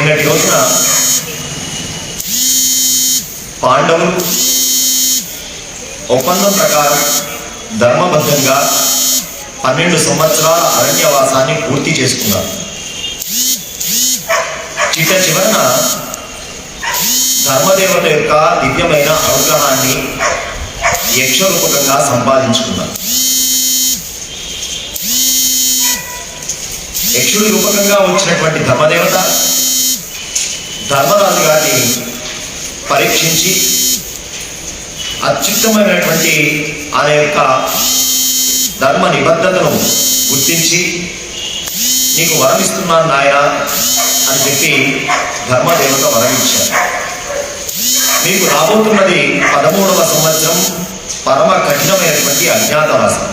నిన్నటి రోజున పాండవులు ఒప్పందం ప్రకారం ధర్మబద్ధంగా 12 సంవత్సరాల అరణ్యవాసాన్ని పూర్తి చేసుకున్నారు. చివరన ధర్మదేవత యొక్క దివ్యమైన అనుగ్రహాన్ని యక్షరూపకంగా సంపాదించుకున్నారు. యక్షుడి రూపకంగా వచ్చినటువంటి ధర్మదేవత ధర్మరాజు గారిని పరీక్షించి అత్యుత్తమైనటువంటి ఆయన యొక్క ధర్మ నిబద్ధతను గుర్తించి నీకు వరమిస్తున్నాను నాయన అని చెప్పి ధర్మదేవత వరమిచ్చారు. మీకు రాబోతున్నది 13వ సంవత్సరం పరమ కఠినమైనటువంటి అజ్ఞాతవాసం.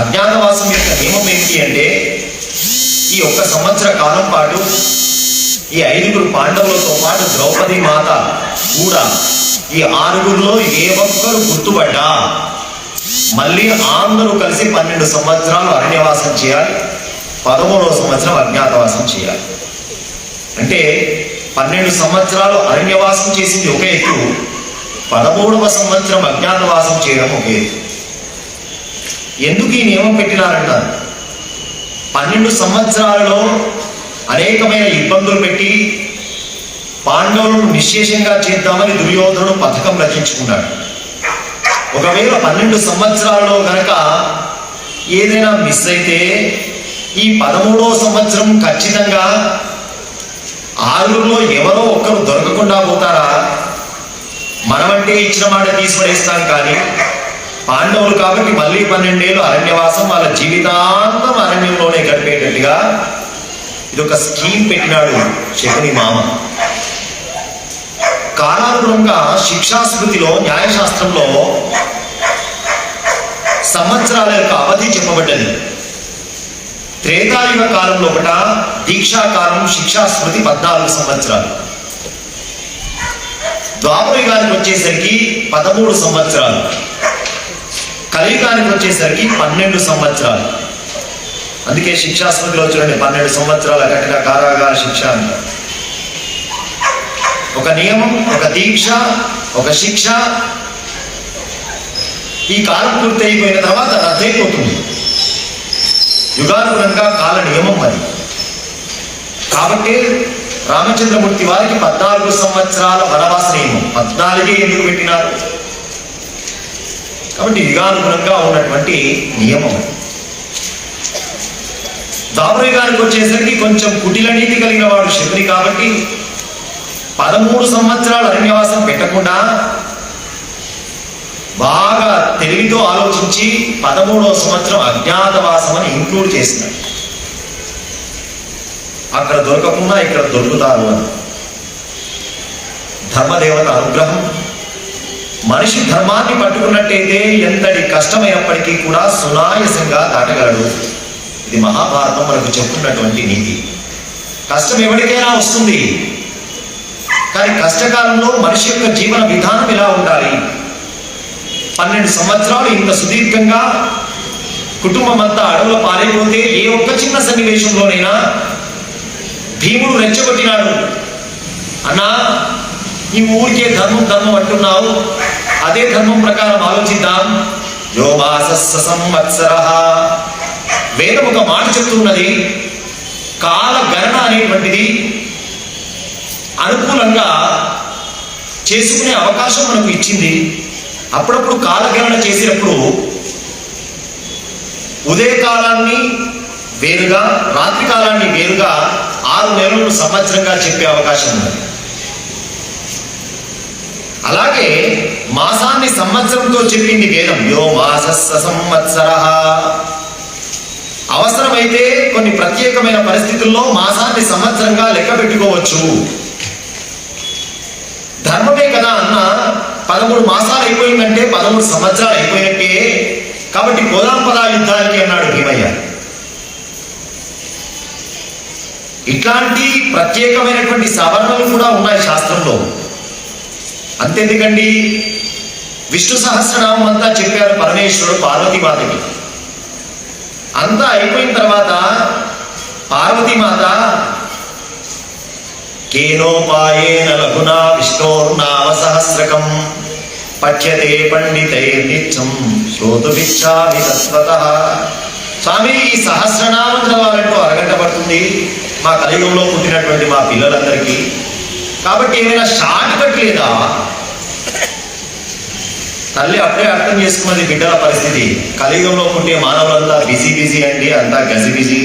అజ్ఞాతవాసం యొక్క నియమం ఏమిటి అంటే ఈ 1 సంవత్సర కాలం పాటు ఈ 5 పాండవులతో పాటు ద్రౌపది మాత కూడా ఈ 6లో ఏ ఒక్కరు గుర్తుపడ్డా మళ్ళీ అందరూ కలిసి 12 సంవత్సరాలు అరణ్యవాసం చేయాలి, 13వ సంవత్సరం అజ్ఞాతవాసం చేయాలి. అంటే 12 సంవత్సరాలు అరణ్యవాసం చేసింది ఒక ఎత్తు, 13వ సంవత్సరం అజ్ఞాతవాసం చేయడం ఒక ఎత్తు. ఎందుకు ఈ నియమం పెట్టినారంటారు? 12 సంవత్సరాలలో అనేకమైన ఇబ్బందులు పెట్టి పాండవులను నిశ్శేషంగా చేద్దామని దుర్యోధనుడు పథకం రచించుకున్నాడు. ఒకవేళ 12 సంవత్సరాలలో గనక ఏదైనా మిస్ అయితే ఈ 13వ సంవత్సరం ఖచ్చితంగా 6లో ఎవరో ఒక్కరు దొరకకుండా పోతారా? మనమంటే ఇచ్చిన మాట తీసుకునేస్తాం, కానీ పాండవులు కాబట్టి మళ్ళీ 12 ఏళ్ళు అరణ్యవాసం, వాళ్ళ జీవితాంతం అరణ్యంలోనే గడిపేటట్టుగా ఇదొక స్కీమ్ పెట్టినాడు శకుని మామ. కాలానుగుణంగా శిక్షాస్మృతిలో న్యాయశాస్త్రంలో సంవత్సరాల యొక్క అవధి చెప్పబడ్డది. త్రేతాయుగ కాలంలో ఒకట దీక్షాకాలం శిక్షాస్మృతి 14 సంవత్సరాలు, ద్వాపరయుగానికి వచ్చేసరికి 13 సంవత్సరాలు, కలియుగానికి వచ్చేసరికి 12 సంవత్సరాలు. అందుకే శిక్షాస్మృతిలో చూడండి 12 సంవత్సరాల కఠిన కారాగార శిక్ష అంట. ఒక నియమం, ఒక దీక్ష, ఒక శిక్ష ఈ కాలం పూర్తి అయిపోయిన తర్వాత రద్దయిపోతుంది. యుగానుగుణంగా కాల నియమం అది. కాబట్టి రామచంద్రమూర్తి వారికి 14 సంవత్సరాల వనవాస నియమం. 14 ఎందుకు పెట్టినారు? కాబట్టి యుగానుగుణంగా ఉన్నటువంటి నియమం. ద్వాపరయుగానికి వచ్చేసరికి కొంచెం కుటిల నీతి కలిగిన వాడు శకుని కాబట్టి 13 సంవత్సరాలు అరణ్యవాసం పెట్టకుండా బాగా తెలివితో ఆలోచించి 13వ సంవత్సరం అజ్ఞాతవాసం అని ఇంక్లూడ్ చేసినాడు. అక్కడ దొరకకుండా ఇక్కడ దొరుకుతారు అని. ధర్మదేవత అనుగ్రహం. మనిషి ధర్మాన్ని పట్టుకున్నట్టయితే ఎంతటి కష్టమైనప్పటికీ కూడా సునాయాసంగా దాటగలడు. ఇది మహాభారతం మనకు చెప్తున్నటువంటి నీతి. కష్టం ఎవరికైనా వస్తుంది, కానీ కష్టకాలంలో మనిషి యొక్క జీవన విధానం ఎలా ఉండాలి? 12 సంవత్సరాలు ఇంత సుదీర్ఘంగా కుటుంబం అంతా అడవుల పారైపోతే ఏ ఒక్క చిన్న సన్నివేశంలోనైనా భీముడు రెచ్చగొట్టినాడు, అన్నా ఈ ఊరికే ధర్మం అంటున్నావు, అదే ధర్మం ప్రకారం ఆలోచిద్దాం. యో మాసస్స సంవత్సరః. వేదం ఒక మాట చెప్తున్నది, కాల గణన అనేటువంటిది అనుకూలంగా చేసుకునే అవకాశం మనకు ఇచ్చింది. అప్పుడప్పుడు కాలగణన చేసినప్పుడు ఉదయకాలాన్ని వేరుగా, రాత్రి కాలాన్ని వేరుగా 6 నెలలను సంవత్సరంగా చెప్పే అవకాశం ఉంది. అలాగే మాసాన్ని సంవత్సరంతో చెప్పింది వేదం. యో మాసస్స సంవత్సరః. అవసరమైతే కొన్ని ప్రత్యేకమైన పరిస్థితుల్లో మాసాన్ని సంవత్సరంగా లెక్క పెట్టుకోవచ్చు. ధర్మమే కదా అన్న, 13 మాసాలు అయిపోయిందంటే 13 సంవత్సరాలు అయిపోయినట్టే. కాబట్టి కోదాంపదా యుద్ధానికి అన్నాడు భీమయ్య. ఇట్లాంటి ప్రత్యేకమైనటువంటి సవరణలు కూడా ఉన్నాయి శాస్త్రంలో. అంతెందుకండి, విష్ణు సహస్రనామం అంతా చెప్పారు పరమేశ్వరుడు పార్వతీమాతకి. అంతా అయిపోయిన తర్వాత పార్వతీమాత కేనోపాయేన లఘునా విష్ణోర్నామ సహస్రకం పఠ్యతే పండితైర్నిత్యం శ్రోతుమిచ్చామి తత్వతః. స్వామి, ఈ సహస్రనామం చదవాలంటూ అరగంట పడుతుంది మా కలియుగంలో పుట్టినటువంటి మా పిల్లలందరికీ. కాబట్టి ఏమైనా షార్ట్ కట్ లేదా? తల్లి అప్పుడే అర్థం చేసుకున్నది బిడ్డల పరిస్థితి. కలియుగంలో పుట్టే మానవులంతా బిజీ అండి, అంతా గజిబిజీ.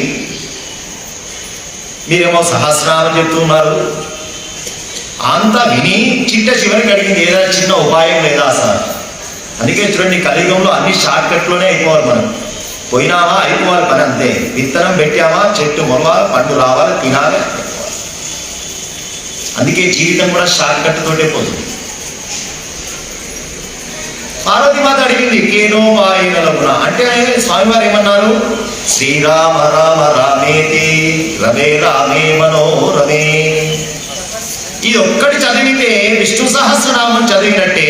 మీరేమో సహస్రనామం చెప్తున్నారు. అంతా విని చివరికి అడిగింది ఏదైనా చిన్న ఉపాయం లేదా సార్? అందుకే చూడండి, కలియుగంలో అన్ని షార్ట్ కట్లోనే అయిపోవాలి. మనం పోయినామా అయిపోవాలి పని, అంతే. విత్తనం పెట్టామా చెట్టు మొలవాలి, పండు రావాలి, తినాలి. అందుకే జీవితం కూడా షార్ట్ కట్ తోటే పోతుంది. పార్వతీమాత అడిగింది కేనోపాయేన లఘునా అంటే స్వామివారు ఏమన్నారు? శ్రీరామ రామ రామేతి రమే రామే మనోరమే. ఇది ఒక్కటి చదివితే విష్ణు సహస్రనామం చదివినట్టే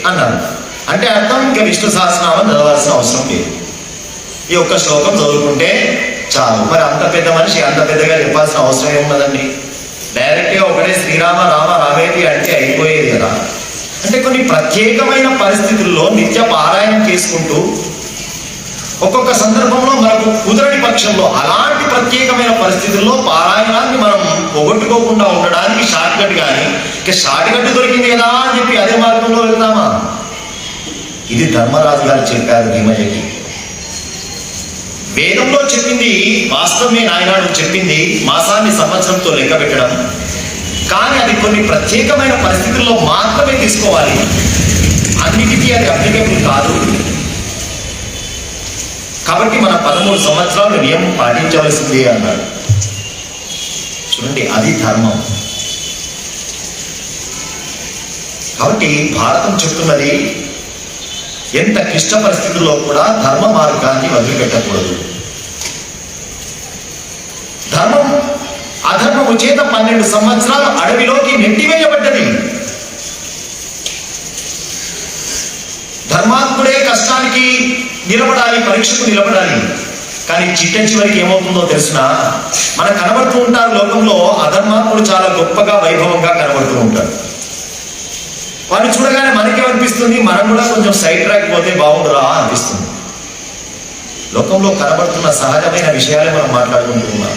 అన్నారు. అంటే అర్థం ఇంకా విష్ణు సహస్రనామం చదవాల్సిన అవసరం లేదు, ఈ ఒక్క శ్లోకం చదువుకుంటే చాలు. మరి అంత పెద్ద మనిషి అంత పెద్దగా చెప్పాల్సిన అవసరం ఏమున్నదండి? డైరెక్ట్గా ఒకటే శ్రీరామ రామ రామేతి అంటే అయిపోయేది కదా. అంటే కొన్ని ప్రత్యేకమైన పరిస్థితుల్లో నిత్య పారాయణం చేసుకుంటూ ఒక్కొక్క సందర్భంలో మనకు కుదరని పక్షంలో అలాంటి ప్రత్యేకమైన పరిస్థితుల్లో పారాయణాన్ని మనం పోగొట్టుకోకుండా ఉండడానికి షార్ట్ కట్. కానీ ఇక షార్ట్ కట్ దొరికింది కదా అని చెప్పి అదే మార్గంలో వెళ్తామా? ఇది ధర్మరాజు గారు చెప్పారు భీమయ్యకి. వేదంలో చెప్పింది వాస్తవమే నాయనాడు చెప్పింది మాసాన్ని సంవత్సరంతో లెక్క పెట్టడం. కానీ అది కొన్ని ప్రత్యేకమైన పరిస్థితుల్లో మాత్రమే తీసుకోవాలి, అన్నిటికీ అది అప్లికేబుల్ కాదు. కాబట్టి మన 13 సంవత్సరాలు నియమం పాటించవలసిందే అన్నాడు. చూడండి, అది ధర్మం. కాబట్టి భారతం చెప్తున్నది ఎంత క్లిష్ట పరిస్థితుల్లో కూడా ధర్మ మార్గాన్ని వదిలిపెట్టకూడదు. ధర్మం అధర్మము చేత 12 సంవత్సరాలు అడవిలోకి నెట్టివేయబడ్డది. ధర్మాత్ముడే కష్టానికి నిలబడాలి, పరీక్షకు నిలబడాలి. కానీ చివరికి ఏమవుతుందో తెలుసునా? మనకు కనబడుతూ ఉంటారు లోకంలో అధర్మాత్ముడు చాలా గొప్పగా వైభవంగా కనబడుతూ ఉంటాడు. వారిని చూడగానే మనకేమనిపిస్తుంది? మనం కూడా కొంచెం సైడ్ ట్రాక్ పోతే బాగుండురా అనిపిస్తుంది. లోకంలో కనబడుతున్న సహజమైన విషయాలే మనం మాట్లాడుకుంటూ ఉన్నాం.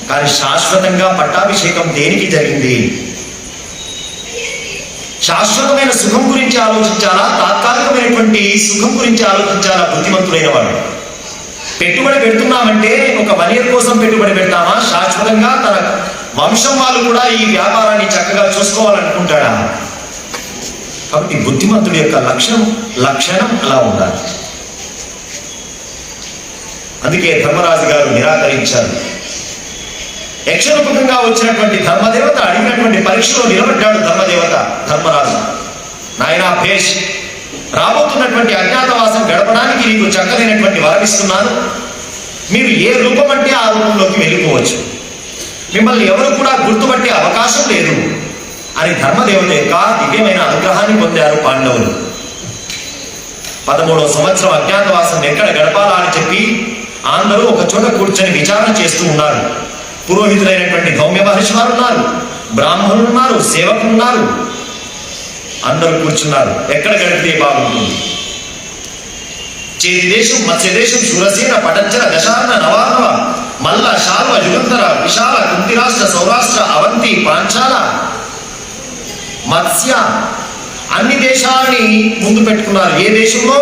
కానీ శాశ్వతంగా పట్టాభిషేకం దేనికి జరిగింది? శాశ్వతమైన సుఖం గురించి ఆలోచించాలా, తాత్కాలికమైనటువంటి సుఖం గురించి ఆలోచించాలా? బుద్ధిమంతుడైన వాడు పెట్టుబడి పెడుతున్నామంటే ఒక 1 year కోసం పెట్టుబడి పెడతామా? శాశ్వతంగా తన వంశం వాళ్ళు కూడా ఈ వ్యాపారాన్ని చక్కగా చూసుకోవాలనుకుంటాడా? కాబట్టి బుద్ధిమంతుడి యొక్క లక్షణం అలా ఉండాలి. అందుకే ధర్మరాజు గారు నిరాకరించారు. యక్షరూపకంగా వచ్చినటువంటి ధర్మదేవత అడిగినటువంటి పరీక్షలో నిలబడ్డాడు. ధర్మరాజు, నాయనా భేష్, రాబోతున్నటువంటి అజ్ఞాతవాసం గడపడానికి నీకు చక్కనైనటువంటి వరమిస్తున్నాను. మీరు ఏ రూపం అంటే ఆ రూపంలోకి వెళ్ళిపోవచ్చు, మిమ్మల్ని ఎవరు కూడా గుర్తుపట్టే అవకాశం లేదు అని ధర్మదేవత యొక్క దివ్యమైన అనుగ్రహాన్ని పొందారు పాండవులు. 13వ సంవత్సరం అజ్ఞాతవాసం ఎక్కడ గడపాలా అని చెప్పి అందరూ ఒక చోట కూర్చొని విచారణ చేస్తూ ఉన్నారు. పురోహితులైనటువంటి గౌమ్య మహర్షి వారు ఉన్నారు, బ్రాహ్మణులు ఉన్నారు, సేవకులు ఉన్నారు. అందరూ కూర్చున్నారు. ఎక్కడ గడిపితే బాగుంటుంది? చేతి దేశం, మత్స్య దేశం, శూరసేన, పటంచర, దశార్ణ, నవార్ణవ, మల్ల, శాల్వ, యుగంధర, విశాల, కుంతిరాష్ట్ర, సౌరాష్ట్ర, అవంతి, పాంచాల, మత్స్య అన్ని దేశాలని ముందు పెట్టుకున్నారు. ఏ దేశంలో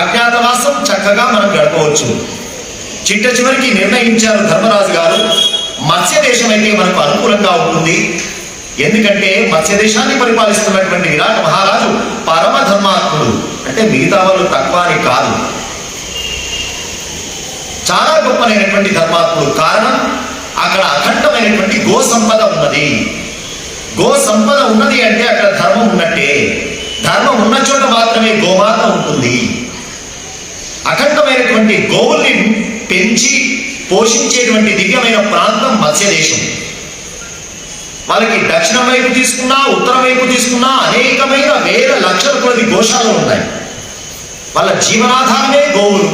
అజ్ఞాతవాసం చక్కగా మనం గడపవచ్చు. చివరికి నిర్ణయించారు ధర్మరాజు గారు, మత్స్య దేశం అయితే మనకు అనుకూలంగా ఉంటుంది. ఎందుకంటే మత్స్య దేశాన్ని పరిపాలిస్తున్నటువంటి విరాట మహారాజు పరమ ధర్మాత్ముడు. అంటే మిగతా వాళ్ళు తక్కువ అని కాదు, చాలా గొప్పనైనటువంటి ధర్మాత్ముడు. కారణం, అక్కడ అఖండమైనటువంటి గో సంపద ఉన్నది. గో సంపద ఉన్నది అంటే అక్కడ ధర్మం ఉన్నట్టే. ధర్మం ఉన్న చోట మాత్రమే గోమాత ఉంటుంది. అఖండమైనటువంటి గోవుల్ని పెంచి పోషించేటువంటి దివ్యమైన ప్రాంతం మత్స్య దేశం. వాళ్ళకి దక్షిణం వైపు తీసుకున్నా, ఉత్తరం వైపు తీసుకున్నా అనేకమైన వేల లక్షల కొద్ది గోశాలలు ఉన్నాయి. వాళ్ళ జీవనాధారమే గోవులు.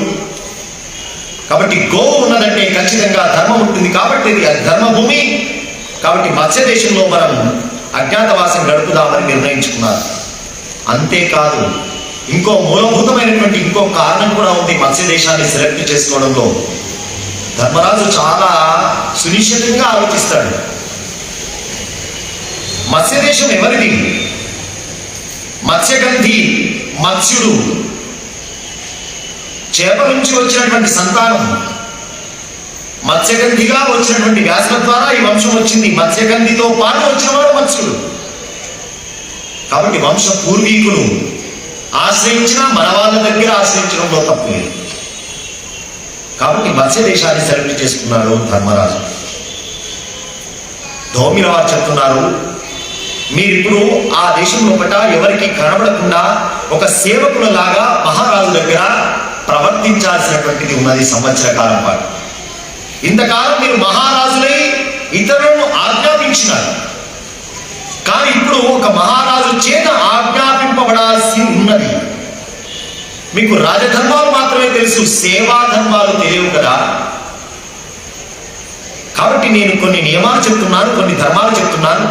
కాబట్టి గోవు ఉన్నదంటే ఖచ్చితంగా ధర్మం ఉంటుంది. కాబట్టి అది ధర్మభూమి. కాబట్టి మత్స్య దేశంలో మనం అజ్ఞాతవాసం గడుపుదామని నిర్ణయించుకున్నారు. అంతేకాదు ఇంకో మూలభూతమైనటువంటి ఇంకో కారణం కూడా ఉంది మత్స్య దేశాన్ని సెలెక్ట్ చేసుకోవడంలో. ధర్మరాజు చాలా సునిశ్చితంగా ఆలోచిస్తాడు. మత్స్య దేశం ఎవరిది? మత్స్యగంధి మత్స్యుడు, చేప నుంచి వచ్చినటువంటి సంతానం. మత్స్యగంధిగా వచ్చినటువంటి వ్యాసుల ద్వారా ఈ వంశం వచ్చింది. మత్స్యగంధితో పాటు వచ్చినవాడు మత్స్యుడు. కాబట్టి వంశ పూర్వీకులు ఆశ్రయించిన మన వాళ్ళ దగ్గర ఆశ్రయించడంలో తప్పు లేదు. కాబట్టి మత్స్య దేశాన్ని సెలెక్ట్ చేసుకున్నాడు ధర్మరాజు. ధౌమ్యుల వారు చెప్తున్నారు, మీరిప్పుడు ఆ దేశం లోపల ఎవరికి కనబడకుండా ఒక సేవకుల లాగా మహారాజు దగ్గర ప్రవర్తించాల్సినటువంటిది ఉన్నది సంవత్సర కాలం పాటు. ఇంతకాలం మీరు మహారాజులై ఇతరులను ఆజ్ఞాపించినారు. కానీ ఇప్పుడు ఒక మహారాజు చేత ఆజ్ఞాపింపబడాల్సి ఉన్నది. మీకు రాజధర్మాలు మాత్రమే తెలుసు, సేవా ధర్మాలు తెలియవు కదా. కాబట్టి నేను కొన్ని నియమాలు చెప్తున్నాను, కొన్ని ధర్మాలు చెప్తున్నాను.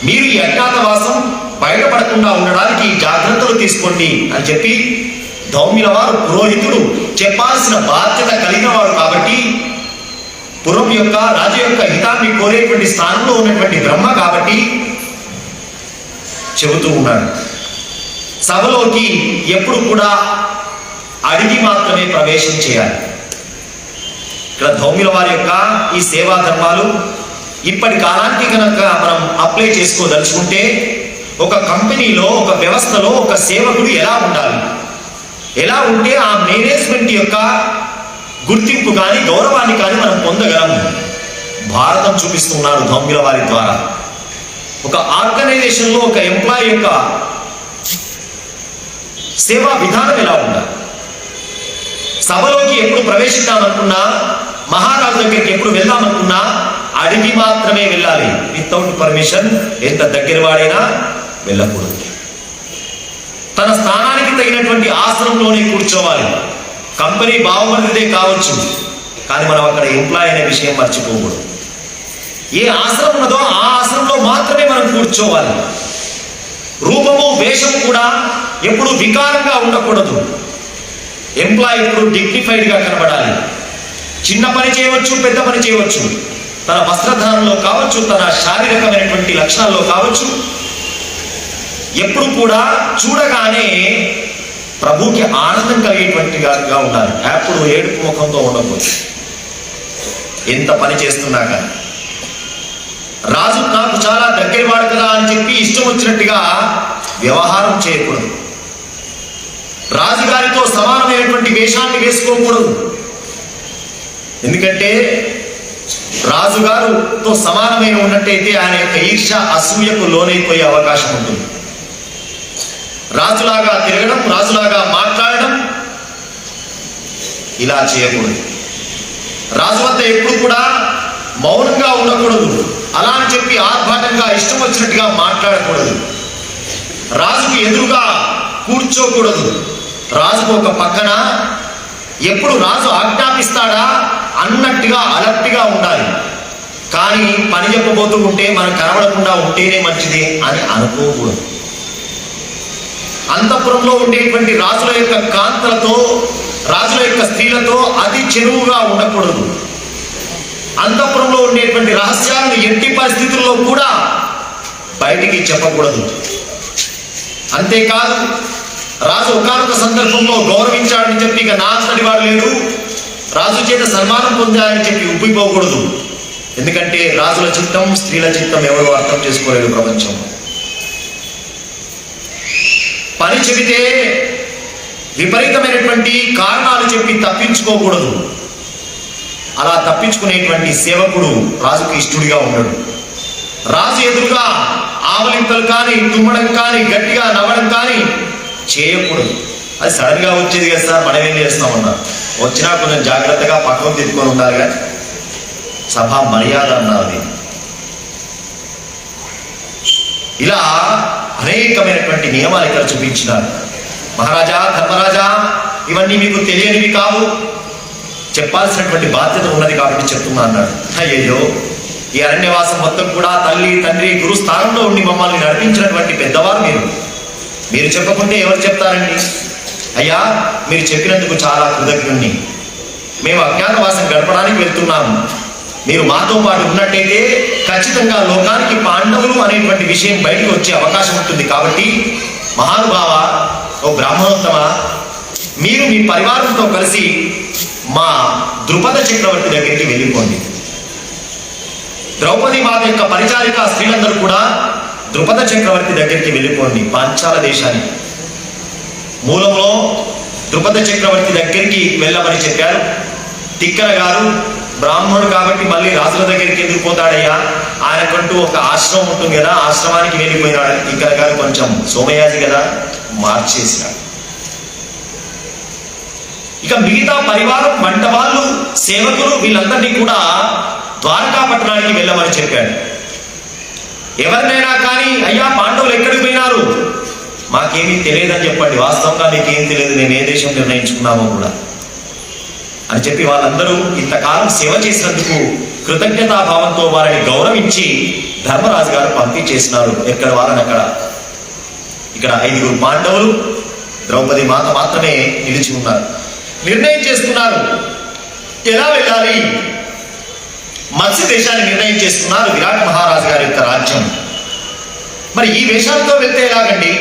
మీరు ఈ అజ్ఞాతవాసం బయటపడకుండా ఉండడానికి జాగ్రత్తలు తీసుకోండి అని చెప్పి ధౌమ్యుల వారు పురోహితుడు చెప్పాల్సిన బాధ్యత కలిగిన వాడు కాబట్టి, పురం యొక్క రాజు యొక్క హితాన్ని కోరేటువంటి స్థానంలో ఉన్నటువంటి బ్రహ్మ కాబట్టి చెబుతూ ఉన్నాడు. సభలోకి ఎప్పుడు కూడా అడిగి మాత్రమే ప్రవేశం చేయాలి. ఇక్కడ ధౌమ్యుల వారి యొక్క ఈ సేవా ధర్మాలు ఇప్పటి కాలానికి కనుక మనం అప్లై చేసుకోదలుచుకుంటే, ఒక కంపెనీలో ఒక వ్యవస్థలో ఒక సేవకుడు ఎలా ఉండాలి, ఎలా ఉంటే ఆ మేనేజ్మెంట్ యొక్క గుర్తింపు కానీ గౌరవాన్ని కానీ మనం పొందగలం. భారతం చూపిస్తున్నారు ధౌమ్యుల వారి ద్వారా. ఒక ఆర్గనైజేషన్లో ఒక ఎంప్లాయీ యొక్క సేవా విధానం ఎలా ఉండాలి. సభలోకి ఎప్పుడు ప్రవేశిద్దామనుకున్నా, మహారాజు దగ్గరికి ఎప్పుడు వెళ్దామనుకున్నా అడిగి మాత్రమే వెళ్ళాలి. వితౌట్ పర్మిషన్ ఎంత దగ్గర వాడైనా వెళ్ళకూడదు. తన స్థానానికి తగినటువంటి ఆసనంలోనే కూర్చోవాలి. కంపెనీ బాగుపడితే కావచ్చు, కానీ మనం అక్కడ ఎంప్లాయ్ అనే విషయం మర్చిపోకూడదు. ఏ ఆసనం ఉన్నదో ఆ ఆసనంలో మాత్రమే మనం కూర్చోవాలి. రూపము వేషం కూడా ఎప్పుడు వికారంగా ఉండకూడదు. ఎంప్లాయ్ ఎప్పుడు డిగ్నిఫైడ్గా కనబడాలి. చిన్న పని చేయవచ్చు, పెద్ద పని చేయవచ్చు. తన వస్త్రధారణలో కావచ్చు, తన శారీరకమైనటువంటి లక్షణాల్లో కావచ్చు, ఎప్పుడు కూడా చూడగానే ప్రభుకి ఆనందం కలిగేటువంటిగా ఉండాలి. ఎప్పుడు ఏడుపు ముఖంతో ఉండకూడదు. ఎంత పని చేస్తున్నా కానీ రాజు నాకు చాలా దగ్గర వాడు కదా అని చెప్పి ఇష్టం వచ్చినట్టుగా వ్యవహారం చేయకూడదు. రాజుగారితో సమానమైనటువంటి వేషాన్ని వేసుకోకూడదు. ఎందుకంటే రాజుగారుతో సమానమైన ఉన్నట్టయితే ఆయన యొక్క ఈర్ష్య అసూయకు లోనైపోయే అవకాశం ఉంటుంది. రాజులాగా తిరగడం, రాజులాగా మాట్లాడడం ఇలా చేయకూడదు. రాజు వద్ద ఎప్పుడు కూడా మౌనంగా ఉండకూడదు. అలా అని చెప్పి ఆర్భాటంగా ఇష్టం వచ్చినట్టుగా మాట్లాడకూడదు. రాజుకు ఎదురుగా కూర్చోకూడదు. రాజుకు ఒక పక్కన ఎప్పుడు రాజు ఆజ్ఞాపిస్తాడా అన్నట్టుగా అలర్ట్గా ఉండాలి. కానీ పని చెప్పబోతూ ఉంటే మనం కనబడకుండా ఉంటేనే మంచిది అని అనుకోకూడదు. అంతఃపురంలో ఉండేటువంటి రాజుల యొక్క కాంతలతో, రాజుల యొక్క స్త్రీలతో అతి చెరువుగా ఉండకూడదు. అంతఃపురంలో ఉండేటువంటి రహస్యాలను ఎట్టి పరిస్థితుల్లో కూడా బయటికి చెప్పకూడదు. అంతేకాదు రాజు ఒకానొక సందర్భంలో గౌరవించాడని చెప్పి ఇక నా అంతటి వాడు లేడు, రాజు చేత సన్మానం పొందాడని చెప్పి ఉబ్బిపోకూడదు. ఎందుకంటే రాజుల చిత్తం, స్త్రీల చిత్తం ఎవరు అర్థం చేసుకోలేడు ప్రపంచం. పని చెబితే విపరీతమైనటువంటి కారణాలు చెప్పి తప్పించుకోకూడదు. అలా తప్పించుకునేటువంటి సేవకుడు రాజుకు ఇష్టడిగా ఉండడు. రాజు ఎదురుగా ఆవలింతలు కానీ, తుమ్మడం కానీ, గట్టిగా నవ్వడం కానీ చేయకూడదు. అది సడన్ గా వచ్చేది కదా సార్, మనం ఏం చేస్తామన్నా, వచ్చినా కొంచెం జాగ్రత్తగా పక్కకు తిప్పుకొని ఉండాలి. కానీ సభా మర్యాద అన్నారు. ఇలా అనేకమైనటువంటి నియమాలు ఇక్కడ చూపించినారు. మహారాజా, ధర్మరాజా, ఇవన్నీ మీకు తెలియనివి కావు, చెప్పాల్సినటువంటి బాధ్యత ఉన్నది కాబట్టి చెప్తున్నా అన్నాడు. అయ్యో, ఈ అరణ్యవాసం మొత్తం కూడా తల్లి తండ్రి గురు స్థానంలో ఉండి మమ్మల్ని నడిపించినటువంటి పెద్దవారు మీరు చెప్పకుంటే ఎవరు చెప్తారండి? అయ్యా, మీరు చెప్పినందుకు చాలా కృతజ్ఞుణ్ణి. మేము అజ్ఞాతవాసం గడపడానికి వెళ్తున్నాము. మీరు మాతో పాటు ఉన్నట్టయితే ఖచ్చితంగా లోకానికి పాండవులు అనేటువంటి విషయం బయటకు వచ్చే అవకాశం ఉంటుంది. కాబట్టి మహానుభావ, ఓ బ్రాహ్మణోత్తమ, మీరు మీ పరివారంతో కలిసి మా ద్రుపద చక్రవర్తి దగ్గరికి వెళ్ళిపోండి. ద్రౌపది మాత యొక్క పరిచారిక స్త్రీలందరూ కూడా ద్రుపద చక్రవర్తి దగ్గరికి వెళ్ళిపోండి. పాంచాల దేశానికి మూలంలో ద్రుపద చక్రవర్తి దగ్గరికి వెళ్ళమని చెప్పారు. తిక్కన గారు బ్రాహ్మణుడు కాబట్టి మళ్ళీ రాజుల దగ్గరికి ఎందుకు పోతాడయ్యా, ఆయనకంటూ ఒక ఆశ్రమం ఉంటుంది కదా, ఆశ్రమానికి వెళ్ళిపోయినాడు. తిక్కన గారు కొంచెం సోమయాజి కదా, మార్చేసినాడు. ఇక మిగతా పరివారం, వంట వాళ్ళు, సేవకులు వీళ్ళందరినీ కూడా ద్వారకా పట్టణానికి వెళ్ళమని చెప్పాడు. ఎవరినైనా కానీ అయ్యా పాండవులు ఎక్కడికి పోయినారు, మాకేమీ తెలియదని చెప్పండి. వాస్తవంగా మీకేం తెలియదు, మేము ఏ దేశం నిర్ణయించుకున్నామో కూడా అని చెప్పి వాళ్ళందరూ ఇంతకాలం సేవ చేసినందుకు కృతజ్ఞతాభావంతో వారిని గౌరవించి ధర్మరాజు గారు పంపించేసినారు. ఎక్కడ వాళ్ళని అక్కడ. ఇక్కడ 5 పాండవులు, ద్రౌపది మాత మాత్రమే నిలిచి ఉన్నారు. నిర్ణయం చేసుకున్నారు ఎలా వెళ్ళాలి. మత్స్య దేశాన్ని నిర్ణయం చేసుకున్నారు, విరాట్ మహారాజు గారి యొక్క రాజ్యం. మరి ఈ వేషాలతో వెళ్తే ఎలాగండి?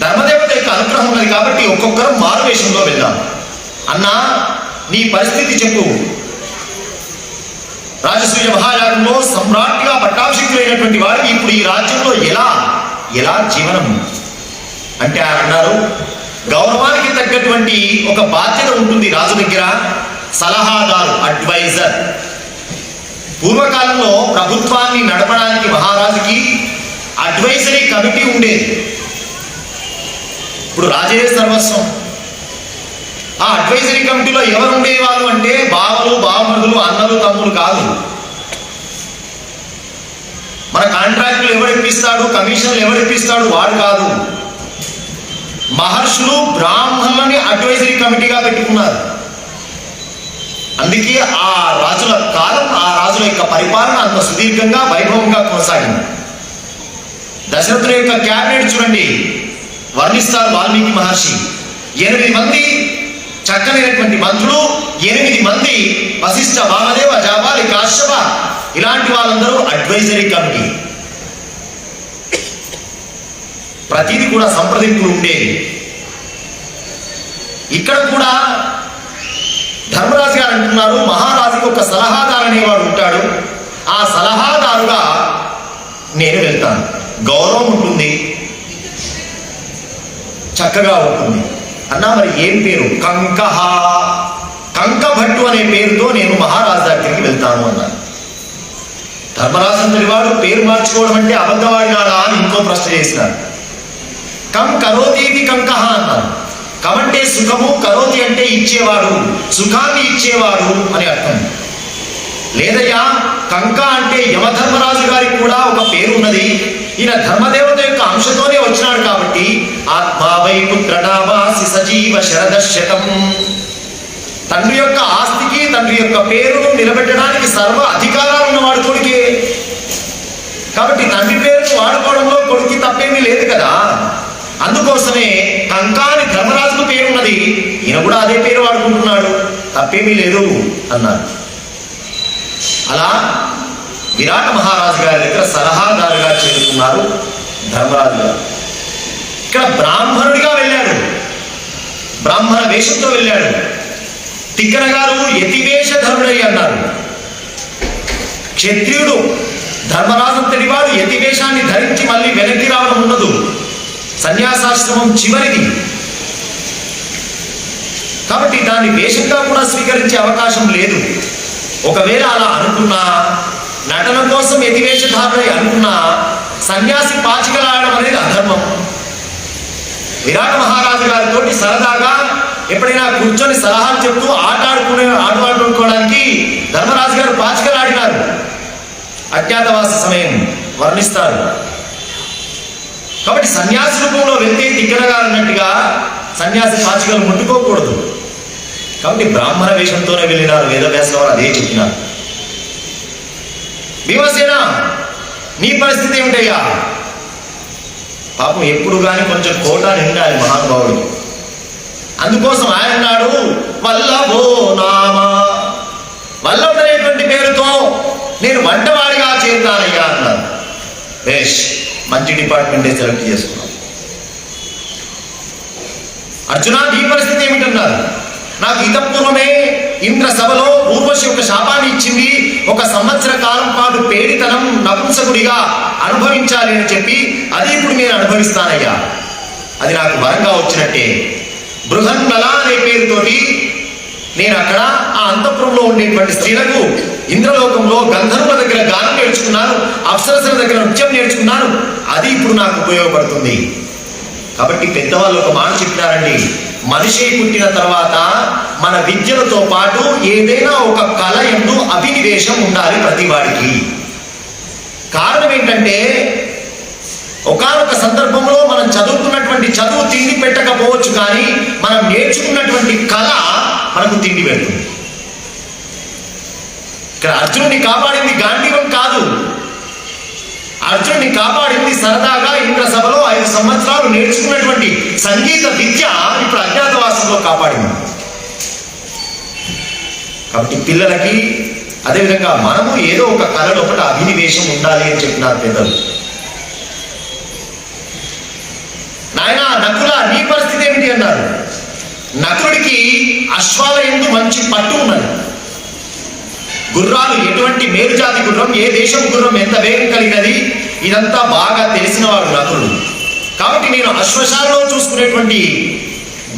ధర్మదేవత యొక్క అనుగ్రహం ఉన్నది కాబట్టి ఒక్కొక్కరు మారు వేషంలో వెళ్దాం. అన్నా, నీ పరిస్థితి చెప్పు. రాజసూయ మహాయాగంలో సమ్రాట్గా పట్టాభిషిక్తులైనటువంటి వారికి ఇప్పుడు ఈ రాజ్యంలో ఎలా జీవనం అంటే ఆయన అన్నారు, గౌరవానికి తగ్గటువంటి ఒక బాధ్యత ఉంటుంది రాజు దగ్గర. సలహాదారు, అడ్వైజర్. పూర్వకాలంలో ప్రభుత్వాన్ని నడపడానికి మహారాజుకి అడ్వైజరీ కమిటీ ఉండేది. ఇప్పుడు రాజే సర్వస్వం. ఆ అడ్వైజరీ కమిటీలో ఎవరు ఉండేవాళ్ళు అంటే బావలు, బావమరుదులు, అన్నలు, తమ్ములు కాదు. మన కాంట్రాక్టులు ఎవడు ఇప్పిస్తాడు, కమిషన్లు ఎవడు ఇప్పిస్తాడు, వాడు కాదు. మహర్షులు, బ్రాహ్మణులని అడ్వైజరీ కమిటీగా పెట్టుకున్నారు. అందుకే ఆ రాజుల కాలం, ఆ రాజుల యొక్క పరిపాలన అంత సుదీర్ఘంగా వైభవంగా కొనసాగింది. దశరథుల యొక్క క్యాబినెట్ చూడండి, వర్ణిస్తారు వాల్మీకి మహర్షి. 8 మంది చక్కనైనటువంటి మంత్రులు, 8 మంది వశిష్ఠ, వామదేవ, జాబాలి, కాశ్యప, ఇలాంటి వాళ్ళందరూ అడ్వైజరీ కమిటీ. ప్రతిదీ కూడా సంప్రదింపులు ఉండేవి. ఇక్కడ కూడా ధర్మరాజు గారు అంటున్నారు, మహారాజుకి ఒక సలహాదారు అనేవాడు ఉంటాడు. ఆ సలహాదారుగా నేను వెళ్తాను. గౌరవం ఉంటుంది, చక్కగా ఉంటుంది. అన్నా, మరి ఏం పేరు? కంకభట్టు అనే పేరుతో నేను మహారాజు దగ్గరికి వెళ్తాను అన్నాను. ధర్మరాజు అంతటి వాడు పేరు మార్చుకోవడం అంటే అబద్ధవాడినాడా అని ఇంకో ప్రశ్న చేసినాడు. కం కరోతీతి కంకహ అన్నారు. కమంటే సుఖము, కరోతి అంటే ఇచ్చేవాడు, సుఖాన్ని ఇచ్చేవాడు అని అర్థం. లేదయ్యా, కంక అంటే యమధర్మరాజు గారికి కూడా ఒక పేరు ఉన్నది. ఈయన ధర్మదేవత యొక్క అంశతోనే వచ్చినాడు కాబట్టి ఆత్మావై పుత్రనామాసి సజీవ శరదశతం. తండ్రి యొక్క ఆస్తికి, తండ్రి యొక్క పేరును నిలబెట్టడానికి సర్వ అధికారాలు ఉన్నవాడు కొడుకే. కాబట్టి తండ్రి పేరును వాడుకోవడంలో కొడుకు తప్పేమీ లేదు కదా. అందుకోసమే కంకాని ధర్మరాజుకు పేరున్నది, ఈయన కూడా అదే పేరు వాడుకుంటున్నాడు, తప్పేమీ లేదు అన్నారు. అలా విరాట మహారాజు గారి దగ్గర సలహాదారుగా చేరుకున్నారు ధర్మరాజు గారు. ఇక్కడ బ్రాహ్మణుడిగా వెళ్ళాడు, బ్రాహ్మణ వేషంతో వెళ్ళాడు. తిక్కన గారు యతివేషధరుడై అన్నారు. క్షత్రియుడు ధర్మరాజు అంతటి వాడు యతివేషాన్ని ధరించి మళ్ళీ వెనక్కి రావడం ఉండదు. సన్యాసాశ్రమం చివరిది కాబట్టి దాన్ని వేషంగా కూడా స్వీకరించే అవకాశం లేదు. ఒకవేళ అలా అనుకున్నా, నటన కోసం యతివేషధారుడై అనుకున్నా, సన్యాసి పాచికలాడడం అనేది అధర్మం. విరాట మహారాజు గారితో సరదాగా ఎప్పుడైనా కూర్చొని సలహాలు చెప్తూ ఆడుకోవడానికి ధర్మరాజు గారు పాచికలాడినారు. అజ్ఞాతవాస సమయం వర్ణిస్తారు. కాబట్టి సన్యాసి రూపంలో వెళ్తే తిక్కనగా అన్నట్టుగా సన్యాసి పాచికలు ముట్టుకోకూడదు. కాబట్టి బ్రాహ్మణ వేషంతోనే వెళ్ళినారు. వేదవ్యాస వారు అదే చెప్పినారు. భీమసేన నీ పరిస్థితి ఏమిటయ్యా? పాపం ఎప్పుడు కానీ కొంచెం కోట నిండాలి మహానుభావుడు. అందుకోసం ఆయన అన్నాడు, వల్లభో నామ, వల్లభుడనేటువంటి పేరుతో నేను వంటవాడిగా చేరుతానయ్యా అన్నారు. బేష్, మంచి డిపార్ట్మెంటే సెలెక్ట్ చేసుకున్నాం. అర్జున నీ పరిస్థితి ఏమిటన్నారు? నాకు ఇతపూర్వమే ఇంద్ర సభలో ఊర్వశి యొక్క శాపాన్ని ఇచ్చింది. 1 సంవత్సర కాలం పాటు పేడితనం నపుంసకుడిగా అనుభవించాలి అని చెప్పి అది ఇప్పుడు నేను అనుభవిస్తానయ్యా. అది నాకు వరంగా వచ్చినట్టే. బృహన్మల అనే పేరుతోటి నేను అక్కడ ఆ అంతఃపురంలో ఉండేటువంటి స్త్రీలకు ఇంద్రలోకంలో గంధర్వుల దగ్గర గానం నేర్చుకున్నాను, అప్సరసుల దగ్గర నృత్యం నేర్చుకున్నాను. అది ఇప్పుడు నాకు ఉపయోగపడుతుంది. కాబట్టి పెద్దవాళ్ళు ఒక మాట చెప్పినారండి, మనిషి పుట్టిన తర్వాత మన విద్యలతో పాటు ఏదైనా ఒక కళ యందు అభినివేశం ఉండాలి ప్రతి వాడికి. కారణం ఏంటంటే ఒకానొక సందర్భంలో మనం చదువుకున్నటువంటి చదువు తిండి పెట్టకపోవచ్చు, కానీ మనం నేర్చుకున్నటువంటి కళ మనకు తిండి పెడుతుంది. ఇక్కడ అర్జునుడిని కాపాడింది గాంధీవం కాదు, అర్జునుడిని కాపాడింది సరదాగా ఇంద్ర సభలో 5 సంవత్సరాలు నేర్చుకున్నటువంటి సంగీత విద్య ఇప్పుడు అజ్ఞాతవాసంలో కాపాడింది. కాబట్టి పిల్లలకి అదేవిధంగా మనము ఏదో ఒక కళలో ఒకటి అభినివేశం ఉండాలి అని చెప్పినారు పెద్దలు. నాయన నకుల నీ పరిస్థితి ఏమిటి అన్నారు. నకులుడికి అశ్వాల యందు మంచి పట్టు ఉన్నది. గుర్రాలు ఎటువంటి మేలుజాతి గుర్రం, ఏ దేశం గుర్రం ఎంత వేగం కలిగినది, ఇదంతా బాగా తెలిసినవాడు నకులుడు. కాబట్టి నేను అశ్వశాలలో చూసుకునేటువంటి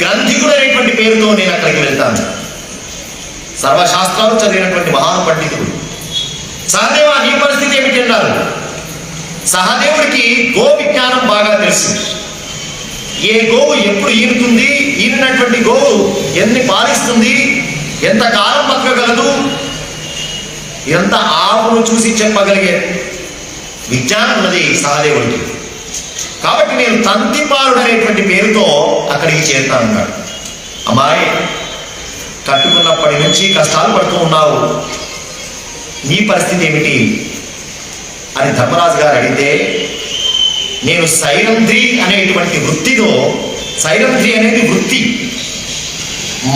గ్రంథికుడు అనేటువంటి పేరుతో నేను అక్కడికి వెళ్తాను. సర్వశాస్త్రాలు చదివినటువంటి మహాను పండితుడు. సహదేవ నీ పరిస్థితి ఏమిటి అన్నారు. సహదేవుడికి గో విజ్ఞానం బాగా తెలుసు. ఏ గోవు ఎప్పుడు ఈనుతుంది, ఈనినటువంటి గోవు ఎన్ని పాలిస్తుంది, ఎంత కాలం బతకగలదు, ఎంత ఆవును చూసి చెప్పగలిగే విజ్ఞానం ఉన్నది సహదేవుడికి. కాబట్టి నేను తంతిపాలుడు అనేటువంటి పేరుతో అక్కడికి చేరుతాను అన్నాడు. అమ్మాయి కట్టుకున్నప్పటి నుంచి కష్టాలు పడుతూ ఉన్నావు, నీ పరిస్థితి ఏమిటి అని ధర్మరాజు గారు అడిగితే, నేను సైరంధ్రి అనేటువంటి వృత్తితో, సైరంధ్రి అనేది వృత్తి,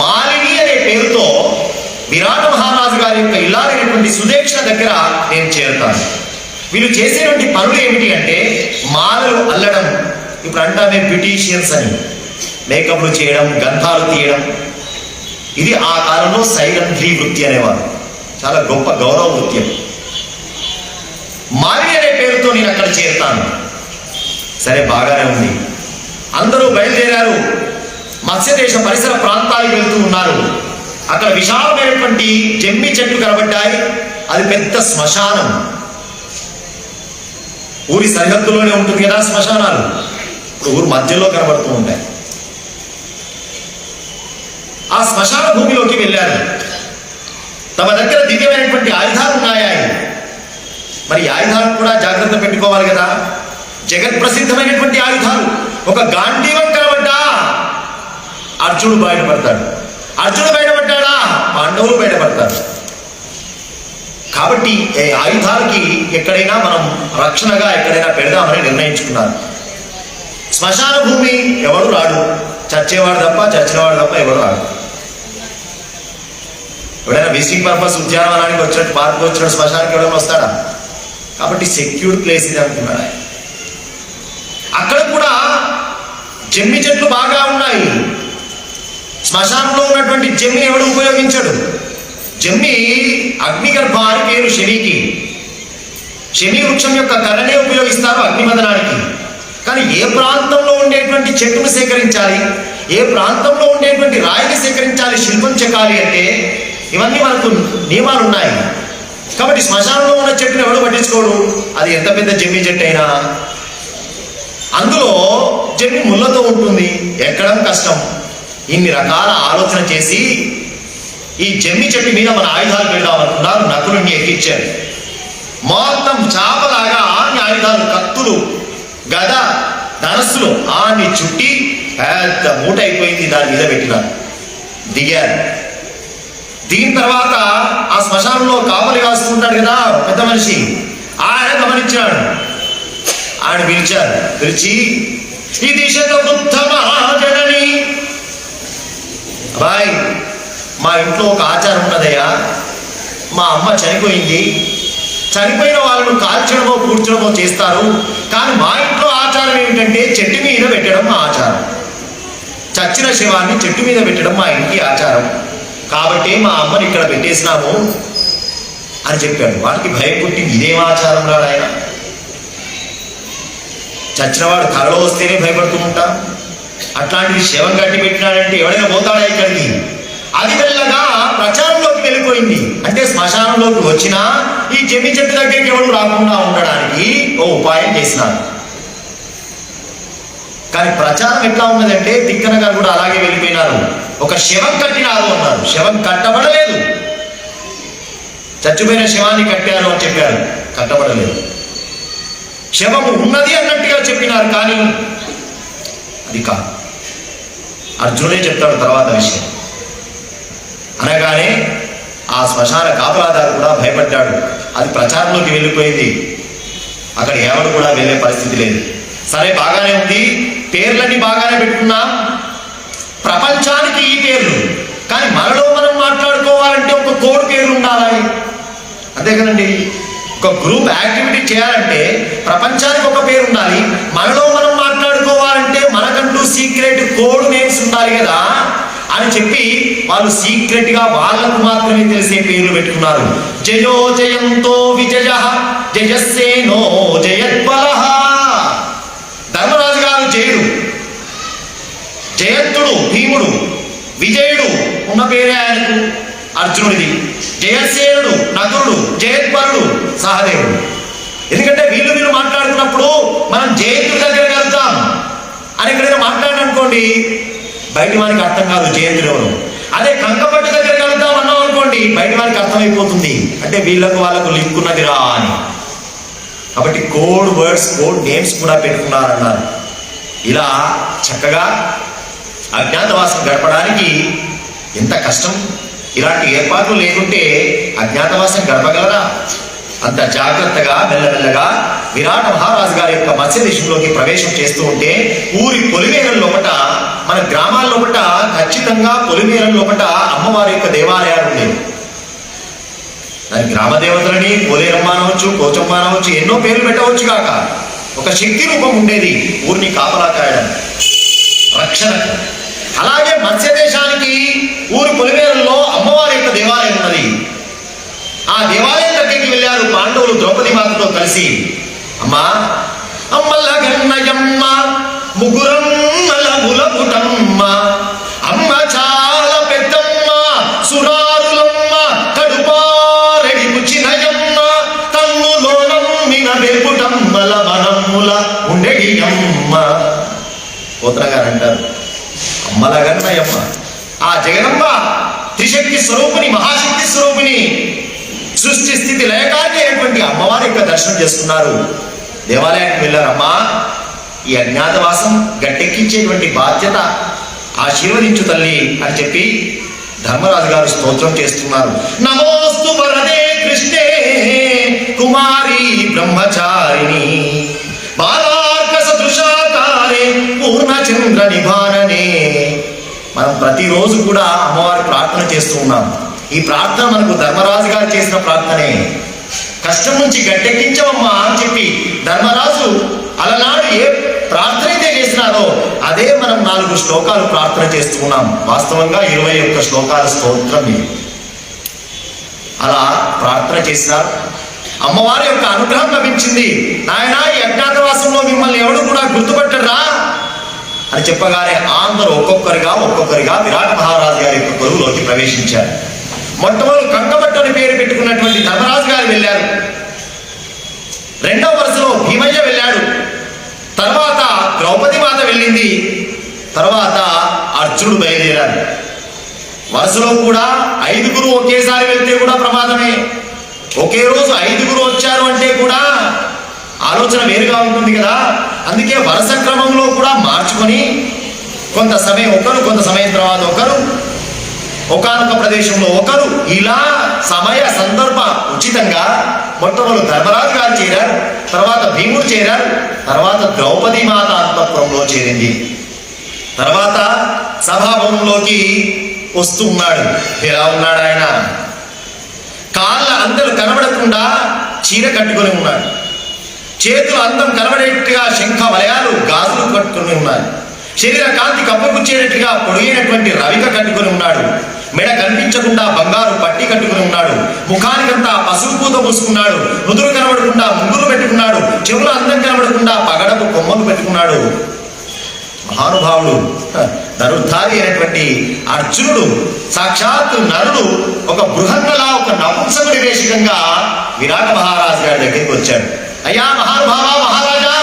మాలిని అనే పేరుతో విరాట మహారాజు గారి యొక్క ఇల్లాలైనటువంటి సుదేక్షణ దగ్గర నేను చేరుతాను. వీళ్ళు చేసేటువంటి పనులు ఏమిటి అంటే మాలలు అల్లడం, ఇప్పుడు అంటామే బ్యూటీషియన్స్ అని, మేకప్లు చేయడం, గంధాలు తీయడం. ఇది ఆ కాలంలో సైరంధ్రి వృత్తి అనేవారు. చాలా గొప్ప గౌరవ వృత్తి. మాలిని అనే పేరుతో నేను అక్కడ చేరుతాను. సరే బాగానే ఉంది. అందరూ బయలుదేరారు. మత్స్యదేశ పరిసర ప్రాంతాలకు వెళ్తూ ఉన్నారు. అక్కడ విశాలమైనటువంటి జమ్మి చెట్లు కనబడ్డాయి. అది పెద్ద శ్మశానం. ఊరి సరిహద్దులోనే ఉంటుంది కదా శ్మశానాలు, ఇప్పుడు ఊరు మధ్యలో కనబడుతూ ఉంటాయి. ఆ శ్మశాన భూమిలోకి వెళ్ళారు. తమ దగ్గర దివ్యమైనటువంటి ఆయుధాలు ఉన్నాయా? మరి ఆయుధాలను కూడా జాగ్రత్త పెట్టుకోవాలి కదా. జగత్ప్రసిద్ధమైనటువంటి ఆయుధాలు. ఒక గాంధీవం కనబడ్డా అర్జునుడు బయటపడతాడు, అర్జునుడు బయటపడ్డాడా పాండవులు బయటపడతారు. కాబట్టి ఈ ఆయుధాలకి ఎక్కడైనా మనం రక్షణగా ఎక్కడైనా పెడదామని నిర్ణయించుకున్నారు. శ్మశాన భూమి ఎవడు రాడు, చచ్చేవాడు తప్ప, చచ్చినవాడు తప్ప ఎవడు రాడు. ఎవడైనా విజిటింగ్ పర్పస్ ఉద్యానవనానికి వచ్చినట్టు, పార్క్ వచ్చినట్టు శ్మశానానికి ఎవడైనా వస్తాడా? కాబట్టి సెక్యూర్డ్ ప్లేస్ ఇది అనుకున్నాడు. అక్కడ కూడా జమ్మి చెట్లు బాగా ఉన్నాయి. శ్మశానంలో ఉన్నటువంటి జమ్మి ఎవడు ఉపయోగించడు. జమ్మి అగ్నిగర్భ అని పేరు శనికి. శని వృక్షం యొక్క కర్రనే ఉపయోగిస్తారు అగ్నిమదనానికి. కానీ ఏ ప్రాంతంలో ఉండేటువంటి చెట్టును సేకరించాలి, ఏ ప్రాంతంలో ఉండేటువంటి రాయిని సేకరించాలి, శిల్పం చెక్కాలి అంటే ఇవన్నీ మనకు నియమాలు ఉన్నాయి. కాబట్టి శ్మశానంలో ఉన్న చెట్టును ఎవడు పట్టించుకోడు, అది ఎంత పెద్ద జమ్మి చెట్టు అయినా. అందులో జమ్మి ముళ్ళతో ఉంటుంది, ఎక్కడం కష్టం. ఇన్ని రకాల ఆలోచన చేసి ఈ జమ్మి చెట్టు మీద మన ఆయుధాలు పెడదామనుకున్నారు. నకులుని ఎక్కించారు. మొత్తం చాపలాగా ఆన్ని ఆయుధాలు, కత్తులు, గద, ధనస్సులు ఆన్ని చుట్టి పెద్ద మూట అయిపోయింది, దాని మీద పెట్టినారు. దిగారు. దిగిన తర్వాత ఆ శ్మశానంలో కావలి కాస్తూ ఉంటాడు కదా పెద్ద మనిషి, ఆయన గమనించాడు. ఆయన పిలిచారు, పిలిచి ఇది శతవృద్ధ మహాజనని, బాయ్ మా ఇంట్లో ఒక ఆచారం ఉన్నదయ్యా, మా అమ్మ చనిపోయింది, చనిపోయిన వాళ్ళను కాల్చడమో కూర్చడమో చేస్తారు, కానీ మా ఇంట్లో ఆచారం ఏమిటంటే చెట్టు మీద పెట్టడం మా ఆచారం, చచ్చిన శవాన్ని చెట్టు మీద పెట్టడం మా ఇంటి ఆచారం, కాబట్టి మా అమ్మని ఇక్కడ పెట్టేసినాము అని చెప్పాడు. వాడికి భయం పుట్టింది, ఇదేం ఆచారం రాడు ఆయన, చచ్చినవాడు కలలో వస్తేనే భయపడుతూ ఉంటాం, అట్లాంటిది శవం కట్టి పెట్టినాడంటే ఎవడైనా పోతాడా ఇక్కడికి? అది వెళ్ళగా ప్రచారంలోకి వెళ్ళిపోయింది. అంటే శ్మశానంలోకి వచ్చినా ఈ జమ్మి చెట్టు దగ్గరికి ఎవరు రాకుండా ఉండడానికి ఓ ఉపాయం చేసినారు. కానీ ప్రచారం ఎట్లా ఉన్నదంటే తిక్కనగా కూడా అలాగే వెళ్ళిపోయినారు. ఒక శవం కట్టినారు అన్నారు, శవం కట్టబడలేదు. చచ్చిపోయిన శవాన్ని కట్టారు అని చెప్పారు, కట్టబడలేదు. శవము ఉన్నది అన్నట్టుగా చెప్పినారు, కానీ అది కాదు. అర్జునుడే చెప్తాడు తర్వాత విషయం. అనగానే ఆ శ్మశాన కాపలాదారు కూడా భయపడ్డాడు. అది ప్రచారంలోకి వెళ్ళిపోయింది, అక్కడ ఎవరు కూడా వెళ్ళే పరిస్థితి లేదు. సరే బాగానే ఉంది, పేర్లన్నీ బాగానే పెట్టుకున్నాం, ప్రపంచానికి ఈ పేర్లు, కానీ మనలో మనం మాట్లాడుకోవాలంటే ఒక కోడ్ పేర్లు ఉండాలి, అంతే కదండి. ఒక గ్రూప్ యాక్టివిటీ చేయాలంటే ప్రపంచానికి ఒక పేరు ఉండాలి, మనలో మనం మాట్లాడుకోవాలంటే మనకంటూ సీక్రెట్ కోడ్ నేమ్స్ ఉండాలి కదా అని చెప్పి వాళ్ళు సీక్రెట్ గా వాళ్ళకు మాత్రమే తెలిసే పేర్లు పెట్టుకున్నారు. జయో జయంతో విజయ జయస్సేనో జయద్బల. ధర్మరాజు గారు జయుడు, జయత్తుడు భీముడు, విజయుడు ఉన్న పేరే ఆయనకు అర్జునుడిది, జయసేనుడు నకులుడు, జయద్బలుడు సహదేవుడు. ఎందుకంటే వీళ్ళు మాట్లాడుతున్నప్పుడు మనం జయంతుడి దగ్గర కలుద్దాం అని ఎక్కడైనా మాట్లాడనుకోండి బయటి వారికి అర్థం కాదు జయంతుడు ఎవరు. అదే కంకపట్టు దగ్గర కలుద్దాం అన్నాం అనుకోండి బయటి వారికి అర్థమైపోతుంది, అంటే వీళ్ళకు వాళ్ళకు లింక్ ఉన్నదిరా అని. కాబట్టి కోడ్ వర్డ్స్ కోడ్ నేమ్స్ కూడా పెట్టుకున్నారన్నారు. ఇలా చక్కగా అజ్ఞాతవాసం గడపడానికి ఎంత కష్టం. ఇలాంటి ఏర్పాట్లు లేకుంటే అజ్ఞాతవాసం గడపగలరా? అంత జాగ్రత్తగా మెల్లమెల్లగా విరాట మహారాజు గారి యొక్క మత్స్య దేశంలోకి ప్రవేశం చేస్తూ ఉంటే ఊరి పొలిమేరల లోపట, మన గ్రామాల లోపట ఖచ్చితంగా పొలిమేరల లోపట అమ్మవారి యొక్క దేవాలయాలు ఉండేవి. దాని గ్రామ దేవతలని పోలేరమ్మ అనవచ్చు, పోచమ్మ అనవచ్చు, ఎన్నో పేర్లు పెట్టవచ్చు కాక ఒక శక్తి రూపం ఉండేది ఊరిని కాపలా కాయడం, రక్షణకు. అలాగే మత్స్య దేశానికి ఊరి పొలిమేరల్లో అమ్మవారి యొక్క దేవాలయం ఉన్నది. ఆ దేవాలయం దగ్గరికి వెళ్ళారు పాండవులు ద్రౌపది మాతతో కలిసి. అమ్మా అమ్మల గన్నయమ్మ ముగ్గురమ్మల ములపుటమ్మ, అమ్మ చాలా పెద్దమ్మ సురారులమ్మ, కడుపారెడి ముచినయమ్మ, తన్నులోనమ్మిన వెల్పుటమ్మల మనమ్ముల ఉండెడి అమ్మ. పోతన గారు అంటారు అమ్మల గన్నయమ్మ, ఆ జగదమ్మ త్రిశక్తి స్వరూపిణి, మహాశక్తి స్వరూపిణి, సృష్టి స్థితి లయకారిటువంటి అమ్మవారి యొక్క దర్శనం చేసుకున్నారు. దేవాలయానికి వెళ్ళారమ్మా, ఈ అజ్ఞాతవాసం గట్టెక్కించేటువంటి బాధ్యత ఆశీర్వదించు తల్లి అని చెప్పి ధర్మరాజు గారు స్తోత్రం చేస్తున్నారు. నమోస్తు వరదే కృష్ణే కుమారి బ్రహ్మచారిణి, బాలార్క సదృశాకారే పూర్ణచంద్ర నిభాననే. మనం ప్రతిరోజు కూడా అమ్మవారి ప్రార్థన చేస్తూ ఉన్నాం. ఈ ప్రార్థన మనకు ధర్మరాజు గారు చేసిన ప్రార్థనే. కష్టం నుంచి గట్టెక్కించవమ్మా అని చెప్పి ధర్మరాజు అలనాడు ఏ ప్రార్థన అయితే చేసినారో అదే మనం 4 శ్లోకాలు ప్రార్థన చేస్తున్నాం. వాస్తవంగా 21 శ్లోకాల స్తోత్రం ఇది. అలా ప్రార్థన చేసినారు, అమ్మవారి యొక్క అనుగ్రహం లభించింది. నాయన ఈ అజ్ఞాతవాసంలో మిమ్మల్ని ఎవడు కూడా గుర్తుపట్టరా అని చెప్పగానే అందరూ ఒక్కొక్కరిగా విరాట మహారాజు గారి యొక్క కొలువులోకి ప్రవేశించారు. మొట్టమొదటి కంకపట్టు అని పేరు పెట్టుకున్నటువంటి ధర్మరాజు గారు వెళ్ళారు. రెండవ వరుసలో భీమయ్య వెళ్ళాడు. తర్వాత ద్రౌపది మాత వెళ్ళింది. తర్వాత అర్జునుడు బయలుదేరాడు. వరుసలో కూడా 5గురు ఒకేసారి వెళ్తే కూడా ప్రమాదమే. ఒకే రోజు 5గురు వచ్చారు అంటే కూడా ఆలోచన వేరుగా ఉంటుంది కదా. అందుకే వరుస క్రమంలో కూడా మార్చుకొని కొంత సమయం ఒకరు, కొంత సమయం తర్వాత ఒకరు, ఒకానొక ప్రదేశంలో ఒకరు, ఇలా సమయ సందర్భ ఉచితంగా మొట్టమొదటి ధర్మరాజు గారు చేరారు, తర్వాత భీముడు చేరారు, తర్వాత ద్రౌపది మాత అంతఃపురంలో చేరింది. తర్వాత సభాభవనంలోకి వస్తూ ఉన్నాడు. ఎలా ఉన్నాడు ఆయన? కాళ్ళ అందలు కనబడకుండా చీర కట్టుకొని ఉన్నాడు. చేతులు అందం కనబడేట్టుగా శంఖ వలయాలు గాజులు కట్టుకుని ఉన్నాయి. శరీర కాంతి కప్పగుచ్చేటట్టుగా పొడిగినటువంటి రవిక కట్టుకుని ఉన్నాడు. మెడ కనిపించకుండా బంగారు పట్టి కట్టుకుని ఉన్నాడు. ముఖానికంతా పసుపు పూత పూసుకున్నాడు. నుదురు కనబడకుండా ముంగులు పెట్టుకున్నాడు. చెవులు అందం కనబడకుండా పగడపు కొమ్మలు పెట్టుకున్నాడు. మహానుభావుడు, ధనుర్ధారి అయినటువంటి అర్జునుడు, సాక్షాత్ నరుడు ఒక బృహన్నలా ఒక నపుంసకుడి వేషికంగా విరాట మహారాజు గారి దగ్గరికి వచ్చాడు. అయ్యా మహానుభావ, మహారాజా,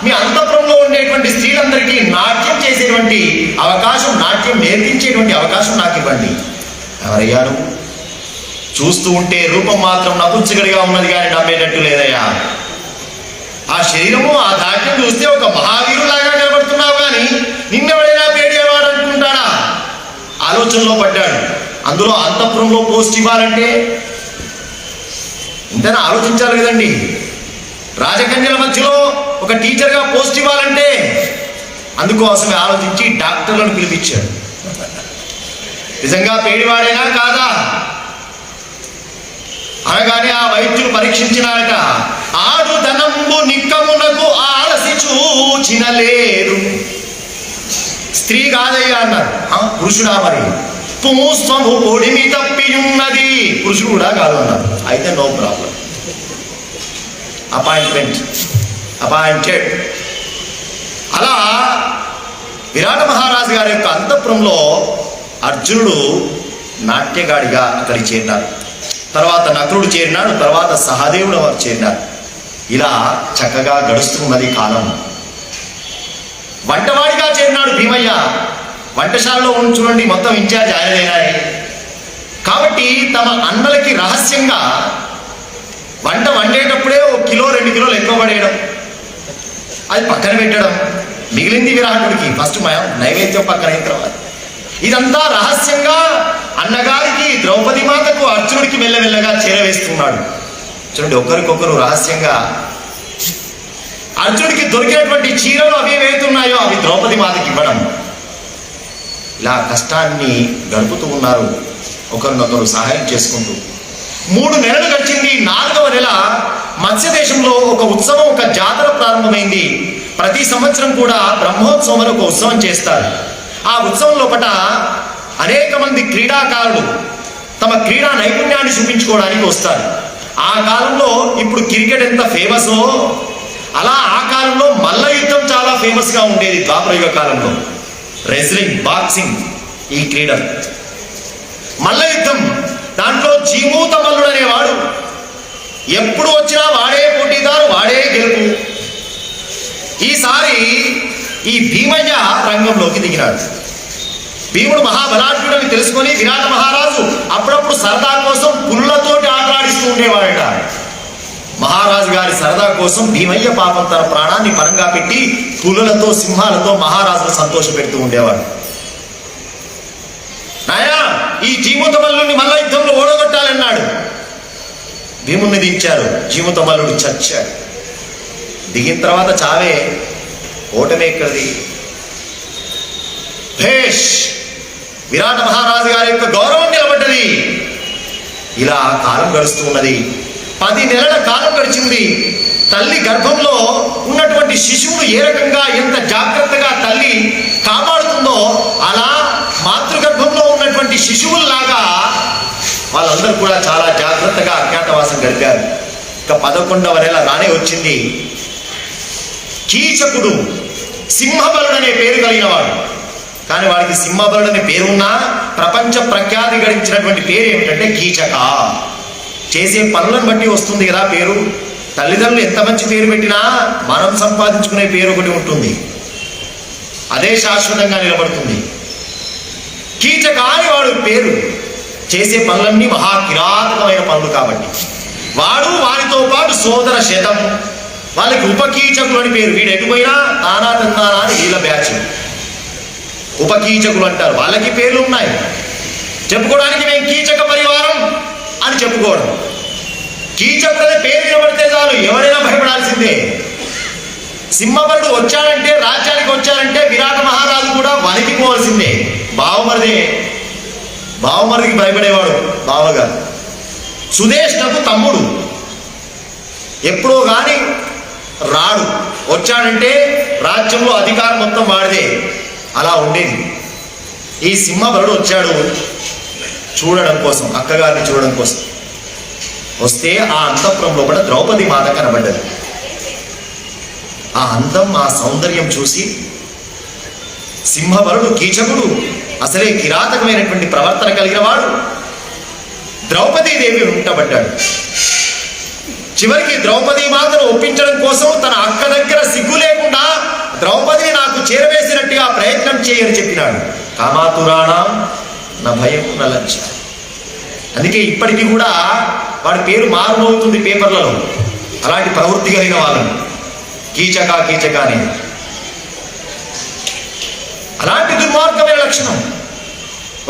మీ అంతఃపురంలో ఉండేటువంటి స్త్రీలందరికీ నాట్యం చేసేటువంటి అవకాశం, నాట్యం నేర్పించేటువంటి అవకాశం నాకు ఇవ్వండి. ఎవరయ్యాను? చూస్తూ ఉంటే రూపం మాత్రం నపుంసకుడిగా ఉన్నది కానీ నమ్మేటట్టు లేదయ్యా. ఆ శరీరము, ఆ నాట్యం చూస్తే ఒక మహావీరులాగా కనబడుతున్నావు కానీ నిన్నెవడైనా పేడేవాడు అనుకుంటాడా? ఆలోచనలో పడ్డాడు. అందులో అంతఃపురంలో పోస్ట్ ఇవ్వాలంటే ఇంతనా ఆలోచించాలి కదండి. రాజకన్యల మధ్యలో ఒక టీచర్గా పోస్ట్ ఇవ్వాలంటే అందుకోసమే ఆలోచించి డాక్టర్లను పిలిపించాడు. నిజంగా పేడివాడైనా కాదా అనగానే ఆ వైద్యులు పరీక్షించినారట. ఆడు ధనంబు నిక్కమునకు ఆలసి చూచినలేరు. స్త్రీ కాదయ్యా అన్నారు. పురుషుడా? మరి పుంస్వము పొడిమి తప్పియున్నది. పురుషుడు కూడా కాదు అన్నారు. అయితే నో ప్రాబ్లం, అపాయింటెడ్. అలా విరాట మహారాజు గారి యొక్క అంతఃపురంలో అర్జునుడు నాట్యగాడిగా అక్కడికి చేరినాడు. తర్వాత నకులుడు చేరినాడు. తర్వాత సహదేవుడు వారు చేరినారు. ఇలా చక్కగా గడుస్తున్నది కాలం. వంటవాడిగా చేరినాడు భీమయ్య. వంటశాలలో చూడండి, మొత్తం ఇన్ఛార్జ్ ఆయనదేనాయి. కాబట్టి తమ అన్నలకి రహస్యంగా వంట వండేటప్పుడే 1 కిలో 2 కిలోలు ఎక్కువ పడేయడం, అది పక్కన పెట్టడం, మిగిలింది విరాటుడికి ఫస్ట్ నైవేద్యం పక్కన అయిన తర్వాత. ఇదంతా రహస్యంగా అన్నగారికి, ద్రౌపది మాతకు, అర్జునుడికి మెల్లమెల్లగా చేరవేస్తున్నాడు. చూడండి, ఒకరికొకరు రహస్యంగా. అర్జునుడికి దొరికినటువంటి చీరలు అవి ఏవైతున్నాయో అవి ద్రౌపది మాతకి ఇవ్వడం. ఇలా కష్టాన్ని గడుపుతూ ఉన్నారు, ఒకరినొకరు సహాయం చేసుకుంటూ. 3 నెలలు గడిచింది. 4వ నెల మత్స్యదేశంలో ఒక ఉత్సవం, ఒక జాతర ప్రారంభమైంది. ప్రతి సంవత్సరం కూడా బ్రహ్మోత్సవం అని ఒక ఉత్సవం చేస్తారు. ఆ ఉత్సవం లోపల అనేక మంది క్రీడాకారులు తమ క్రీడా నైపుణ్యాన్ని చూపించుకోవడానికి వస్తారు. ఆ కాలంలో ఇప్పుడు క్రికెట్ ఎంత ఫేమసో అలా ఆ కాలంలో మల్ల యుద్ధం చాలా ఫేమస్గా ఉండేది. ద్వాపరయుగ కాలంలో రెజ్లింగ్, బాక్సింగ్, ఈ క్రీడ మల్ల యుద్ధం. దాంట్లో జీమూత మల్లుడు అనేవాడు ఎప్పుడు వచ్చినా వాడే పోటీదారు, వాడే గెలుపు. ఈసారి ఈ భీమయ్య రంగంలోకి దిగినాడు. భీముడు మహాబలాఢ్యుడని తెలుసుకొని విరాట మహారాజు అప్పుడప్పుడు సరదా కోసం పుల్లతోటి ఆటలాడిస్తూ ఉండేవాడట. మహారాజు గారి సరదా కోసం భీమయ్య పాపం తన ప్రాణాన్ని పరంగా పెట్టి పులులతో, సింహాలతో మహారాజును సంతోష పెడుతూ ఉండేవాడు. నాయనా, ఈ జీమూత మల్లుని మల్ల యుద్ధంలో ఓడగొట్టాలన్నాడు. భీముణ్ణి దించారు. జీమూత మల్లుడు చచ్చాడు. దిగిన తర్వాత చావే, ఓటమే ఎక్కడిది. భేష్, విరాట మహారాజు గారి యొక్క గౌరవం నిలబడ్డది. ఇలా కాలం గడుస్తూ ఉన్నది. 10 నెలల కాలం గడిచింది. తల్లి గర్భంలో ఉన్నటువంటి శిశువును ఏ రకంగా, ఎంత జాగ్రత్తగా తల్లి కాపాడుతుందో అలా మాతృగర్భంలో ఉన్నటువంటి శిశువుల్లాగా వాళ్ళందరూ కూడా చాలా జాగ్రత్తగా అజ్ఞాతవాసం గడిపారు. ఇక 11వ నెల రానే వచ్చింది. కీచకుడు సింహబలుడు అనే పేరు కలిగిన వాడు. కానీ వాడికి సింహబలుడు అనే పేరున్నా ప్రపంచ ప్రఖ్యాతి గడించినటువంటి పేరు ఏమిటంటే కీచక. చేసే పనులను బట్టి వస్తుంది కదా పేరు. తల్లిదండ్రులు ఎంత మంచి పేరు పెట్టినా మనం సంపాదించుకునే పేరు ఒకటి ఉంటుంది, అదే శాశ్వతంగా నిలబడుతుంది. కీచక అని వాడు పేరు. చేసే పనులన్నీ మహా కిరాతకమైన పనులు కాబట్టి. వాడు వారితో పాటు సోదర శతం, వాళ్ళకి ఉపకీచకులు అని పేరు. వీడు ఎటుపోయినా తానా తందానా అని వీళ్ళ బ్యాచ్ ఉపకీచకులు అంటారు. వాళ్ళకి పేర్లు ఉన్నాయి. చెప్పుకోవడానికి మేము కీచక పరివారం అని చెప్పుకోవడం. కీచకుడు అనే పేరు వినబడితే చాలు ఎవరైనా భయపడాల్సిందే. సింహబలుడు వచ్చాడంటే, రాజ్యానికి వచ్చాడంటే విరాట మహారాజు కూడా వణికిపోవాల్సిందే. బావమరిదికి భయపడేవాడు బావగారు. సుదేష్ణకు తమ్ముడు, ఎప్పుడో కానీ రాడు, వచ్చాడంటే రాజ్యంలో అధికారం మొత్తం వాడిదే. అలా ఉండేది. ఈ సింహబలుడు వచ్చాడు చూడడం కోసం, అక్కగారిని చూడడం కోసం. వస్తే ఆ అంతఃపురంలో కూడా ద్రౌపది మాత కనబడ్డది. ఆ అందం, ఆ సౌందర్యం చూసి సింహబలుడు, కీచకుడు, అసలే కిరాతకమైనటువంటి ప్రవర్తన కలిగిన వాడు ద్రౌపదీదేవి ఉంటబడ్డాడు. చివరికి ద్రౌపదీ మాతను ఒప్పించడం కోసం తన అక్క దగ్గర సిగ్గు లేకుండా ద్రౌపదిని నాకు చేరవేసినట్టుగా ప్రయత్నం చేయని చెప్పినాడు. కామాతురాణం నా భయం నా లజ్జ. అందుకే ఇప్పటికీ కూడా వాడి పేరు మారుమవుతుంది పేపర్లలో, అలాంటి ప్రవృత్తి కలిగిన వాళ్ళని. కీచక అని అలాంటి దుర్మార్గమైన లక్షణం.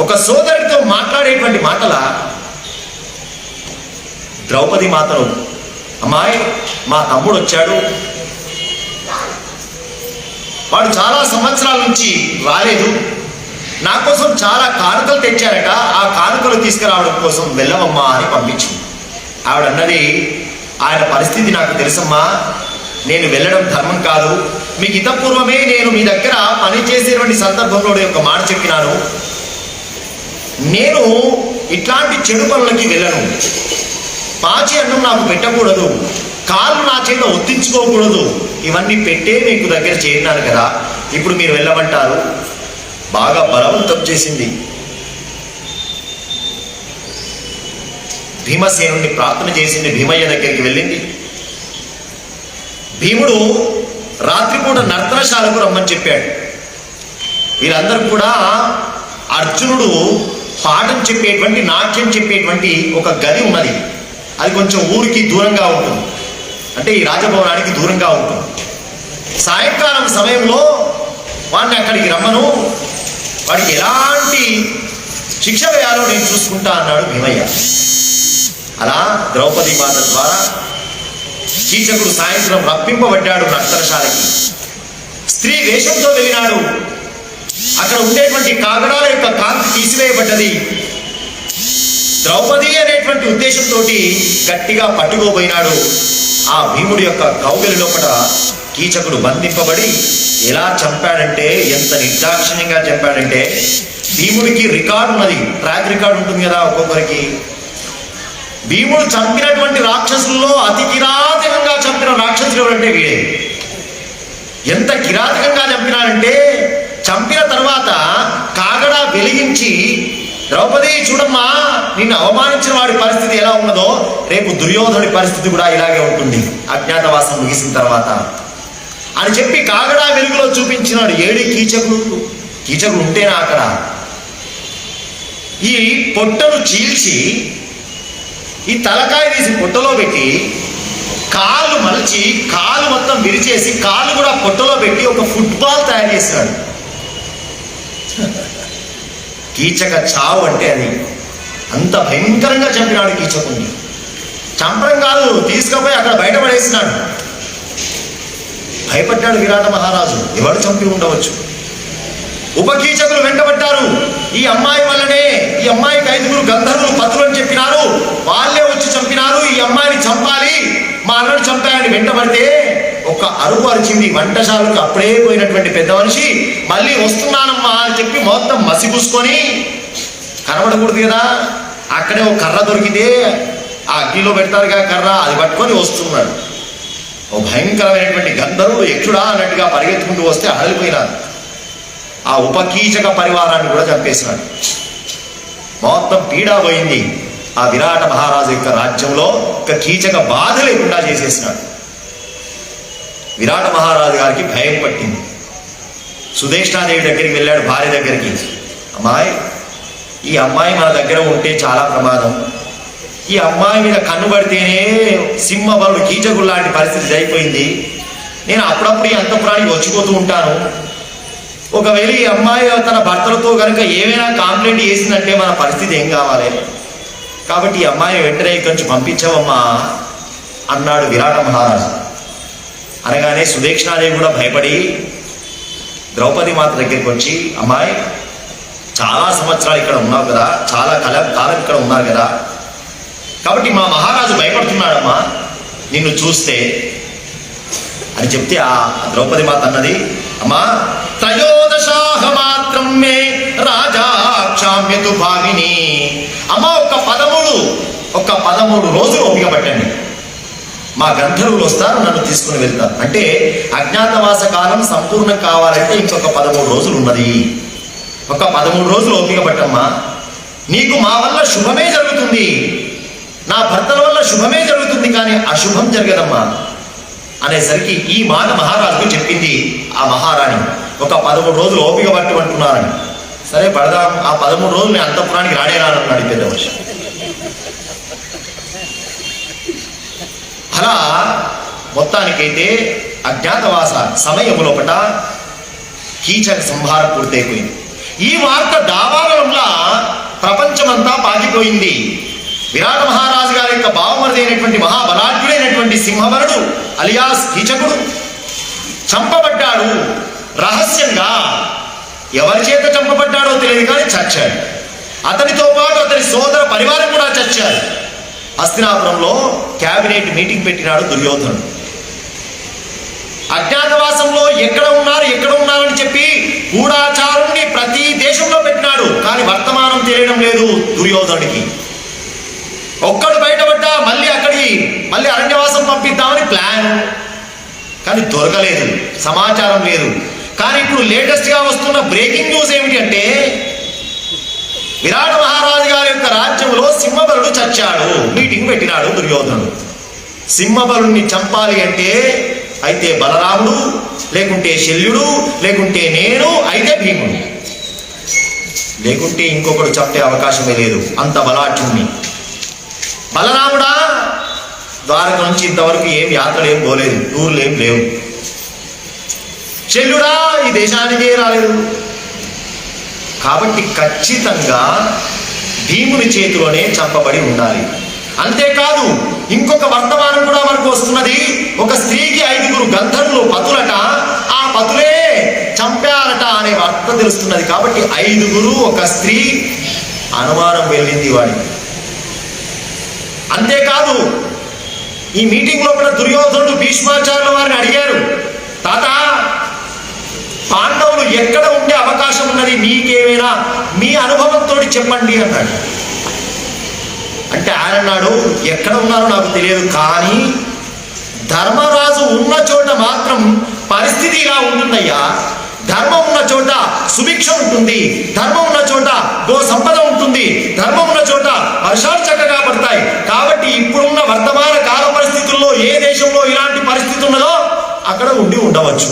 ఒక సోదరుడితో మాట్లాడేటువంటి మాటల ద్రౌపది మాతను, అమ్మాయి మా తమ్ముడు వచ్చాడు, వాడు చాలా సంవత్సరాల నుంచి రాలేదు, నా కోసం చాలా కానుకలు తెచ్చారట, ఆ కానుకలు తీసుకురావడం కోసం వెళ్ళవమ్మా అని పంపించింది. ఆవిడన్నది, ఆయన పరిస్థితి నాకు తెలుసమ్మా, నేను వెళ్ళడం ధర్మం కాదు. మీకు ఇతపూర్వమే నేను మీ దగ్గర పనిచేసేటువంటి సందర్భంలో ఒక మాట చెప్పినాను, నేను ఇట్లాంటి చెడు పనులకి వెళ్ళను, పాచి అన్నం నాకు పెట్టకూడదు, కాళ్ళు నా చేత ఒత్తించుకోకూడదు, ఇవన్నీ పెట్టే మీకు దగ్గర చేరినాను కదా, ఇప్పుడు మీరు వెళ్ళమంటారు. బాగా బలవంతం చేసింది. భీమసేనుడిని ప్రార్థన చేసింది, భీమయ్య దగ్గరికి వెళ్ళింది. భీముడు రాత్రిపూట నర్తనశాలకు రమ్మని చెప్పాడు. వీరందరూ కూడా అర్జునుడు పాఠం చెప్పేటువంటి, నాట్యం చెప్పేటువంటి ఒక గది ఉన్నది. అది కొంచెం ఊరికి దూరంగా ఉంటుంది, అంటే ఈ రాజభవనానికి దూరంగా ఉంటుంది. సాయంకాలం సమయంలో వాడిని అక్కడికి రమ్మను, వాడికి ఎలాంటి శిక్ష వేయాలో నేను చూసుకుంటా అన్నాడు భీమయ్య. అలా ద్రౌపది మాత ద్వారా కీచకుడు సాయంత్రం రప్పింపబడ్డాడు నర్తనశాలకి. స్త్రీ వేషంతో వెళ్ళినాడు. అక్కడ ఉండేటువంటి కాగడాల యొక్క కాంతి తీసివేయబడ్డది. ద్రౌపది అనేటువంటి ఉద్దేశంతో గట్టిగా పట్టుకోబోయినాడు. ఆ భీముడి యొక్క కౌగిలి లోపల కీచకుడు బంధింపబడి ఎలా చంపాడంటే, ఎంత నిర్దాక్షిణ్యంగా చంపాడంటే, భీముడికి రికార్డు ఉన్నది, ట్రాక్ రికార్డు ఉంటుంది కదా ఒక్కొక్కరికి. భీముడు చంపినటువంటి రాక్షసుల్లో అతి కిరాతకంగా చంపిన రాక్షసులు ఎవరంటే వీడే. ఎంత కిరాతకంగా చంపినాడంటే, చంపిన తర్వాత కాగడా వెలిగించి, ద్రౌపది చూడమ్మా, నిన్ను అవమానించిన వాడి పరిస్థితి ఎలా ఉన్నదో రేపు దుర్యోధనుడి పరిస్థితి కూడా ఇలాగే ఉంటుంది అజ్ఞాతవాసం ముగిసిన తర్వాత అని చెప్పి కాగడా వెలుగులో చూపించినాడు. ఏడి కీచకుడు ఉంటేనా అక్కడ. ఈ పొట్టను చీల్చి, ఈ తలకాయ తీసి పొట్టలో పెట్టి, కాళ్ళు మలిచి, కాలు మొత్తం విరిచేసి, కాళ్ళు కూడా పొట్టలో పెట్టి ఒక ఫుట్బాల్ తయారు చేసినాడు. కీచక చావు అంటే అది. అంత భయంకరంగా చంపినాడు కీచకుడిని. చంపడం కాదు, తీసుకుపోయి అక్కడ బయటపడేసినాడు. భయపడ్డాడు విరాట మహారాజు, ఎవరు చంపి ఉండవచ్చు. ఉపకీచకులు వెంటబడ్డారు. ఈ అమ్మాయి వల్లనే, ఈ అమ్మాయికి 5 గంధర్వులు పత్రులు అని చెప్పినారు, వాళ్ళే వచ్చి చంపినారు, ఈ అమ్మాయిని చంపాలి, మా అన్నను చంపాయని వెంటబడితే ఒక అరుపు అరిచింది. వంటశాలకు అప్పుడే పోయినటువంటి పెద్ద మనిషి మళ్ళీ వస్తున్నానమ్మా అని చెప్పి మొత్తం మసిపూసుకొని, కనబడకూడదు కదా, అక్కడే ఒక కర్ర దొరికితే ఆ అగ్నిలో పెడతారుగా కర్ర, అది పట్టుకొని వస్తున్నాడు. ఓ భయంకరమైనటువంటి గంధర్వుడు యక్షుడా అన్నట్టుగా పరిగెత్తుకుంటూ వస్తే హడలిపోయినారు. ఆ ఉపకీచక పరివారాన్ని కూడా చంపేసినాడు. మొత్తం పీడా పోయింది. ఆ విరాట మహారాజు యొక్క రాజ్యంలో ఒక కీచక బాధ లేకుండా చేసేసినాడు. విరాట మహారాజు గారికి భయం పట్టింది. సుదేష్ణాదేవి దగ్గరికి వెళ్ళాడు, భార్య దగ్గరికి. అమ్మాయి, ఈ అమ్మాయి మన దగ్గర ఉంటే చాలా ప్రమాదం, ఈ అమ్మాయి మీద కన్ను పడితేనే సింహబలుడు కీచకుడు లాంటి పరిస్థితి అయిపోయింది, నేను అప్పుడప్పుడు ఈ అంతఃపురానికి వచ్చిపోతూ ఉంటాను, ఒకవేళ ఈ అమ్మాయి తన భర్తలతో కనుక ఏమైనా కంప్లైంట్ చేసిందంటే మన పరిస్థితి ఏం కావాలి కాబట్టి ఈ అమ్మాయిని వెంటనే ఇక్కడి నుంచి పంపించావమ్మా అన్నాడు విరాట మహారాజు. అనగానే సుదేక్షణాదేవి కూడా భయపడి ద్రౌపది మాత దగ్గరికి వచ్చి, అమ్మాయి చాలా సంవత్సరాలు ఇక్కడ ఉన్నావు కదా, చాలా కాలం ఇక్కడ ఉన్నారు కదా, కాబట్టి మా మహారాజు భయపడుతున్నాడమ్మా నిన్ను చూస్తే అని చెప్తే ఆ ద్రౌపది మాత అన్నది, అమ్మా త్రయోదశాహ మాత్రం మే రాజా క్షామ్యతు భామిని. అమ్మ ఒక్క 13 రోజులు ఓపిక పట్టండి, మా గంధర్వులు వస్తారు, నన్ను తీసుకుని వెళ్తారు. అంటే అజ్ఞాతవాస కాలం సంపూర్ణం కావాలంటే ఇంకొక 13 రోజులు ఉన్నది. ఒక 13 రోజులు ఓపిక పట్టమ్మా, నీకు మా వల్ల శుభమే జరుగుతుంది, నా భర్తల వల్ల శుభమే జరుగుతుంది, కానీ అశుభం జరగదమ్మా అనేసరికి ఈ మాట మహారాజుకు చెప్పింది ఆ మహారాణి. ఒక 13 రోజులు ఓపిక పట్టమంటున్నారని. సరే పడదాం, ఆ 13 రోజులు నేను అంతఃపురానికి రానే రానన్నాడు పెద్ద వర్షం. అలా మొత్తానికైతే అజ్ఞాతవాస సమయం లోపట కీచక సంహారం పూర్తయిపోయింది. ఈ వార్త దావానంలా ప్రపంచమంతా పాకిపోయింది. విరాట మహారాజు గారి యొక్క బావమరిది అయినటువంటి మహాబలాఢ్యుడైనటువంటి సింహవరుడు అలియాస్ కీచకుడు చంపబడ్డాడు రహస్యంగా. ఎవరి చేత చంపబడ్డాడో తెలియదు కానీ చచ్చాడు. అతనితో పాటు అతని సోదర పరివారం కూడా చచ్చారు. హస్తినాపురంలో క్యాబినెట్ మీటింగ్ పెట్టినాడు దుర్యోధనుడు. అజ్ఞాతవాసంలో ఎక్కడ ఉన్నారని చెప్పి గూఢాచారుణ్ణి ప్రతి దేశంలో పెట్టినాడు, కానీ వర్తమానం తెలియడం లేదు దుర్యోధనుడికి. ఒక్కడు బయటపడ్డా మళ్ళీ అరణ్యవాసం పంపిద్దామని ప్లాన్, కానీ దొరకలేదు, సమాచారం లేదు. కానీ ఇప్పుడు లేటెస్ట్ గా వస్తున్న బ్రేకింగ్ న్యూస్ ఏమిటి అంటే విరాట మహారాజు గారి యొక్క రాజ్యంలో సింహబలుడు చచ్చాడు. మీటింగ్ పెట్టినాడు దుర్యోధనుడు. సింహబలుణ్ణి చంపాలి అంటే అయితే బలరాముడు, లేకుంటే శల్యుడు, లేకుంటే నేను, అయితే భీముడు, లేకుంటే ఇంకొకడు చంపే అవకాశమే లేదు, అంత బలాఢ్యుణ్ణి. బలరాముడా ద్వారక నుంచి ఇంతవరకు ఏం యాత్రలు ఏం పోలేదు, టూర్లు ఏం లేవు. శల్యుడా ఈ దేశానికే రాలేదు. కాబట్టి ఖచ్చితంగా భీముని చేతిలోనే చంపబడి ఉండాలి. అంతేకాదు ఇంకొక వర్తమానం కూడా మనకు వస్తున్నది. ఒక స్త్రీకి 5 గంధర్వులు పతులట, ఆ పతులే చంపారట అనే వార్త తెలుస్తున్నది. కాబట్టి 5 ఒక స్త్రీ అనుమానం వెళ్ళింది వాడికి. అంతేకాదు ఈ మీటింగ్ లోపల దుర్యోధనుడు భీష్మాచార్యుల వారిని అడిగారు, తాత పాండవులు ఎక్కడ ఉండే అవకాశం ఉన్నది, మీకేమైనా మీ అనుభవంతో చెప్పండి అన్నాడు. అంటే ఆయన అన్నాడు, ఎక్కడ ఉన్నారో నాకు తెలియదు, కానీ ధర్మరాజు ఉన్న చోట మాత్రం పరిస్థితి ఇలా ఉంటుందయ్యా. ధర్మం ఉన్న చోట సుభిక్ష ఉంటుంది, ధర్మం ఉన్న చోట గో సంపద ఉంటుంది, ధర్మం ఉన్న చోట వర్షాలు చక్కగా పడతాయి. కాబట్టి ఇప్పుడున్న వర్తమాన కాల పరిస్థితుల్లో ఏ దేశంలో ఇలాంటి పరిస్థితి ఉన్నదో అక్కడ ఉండవచ్చు.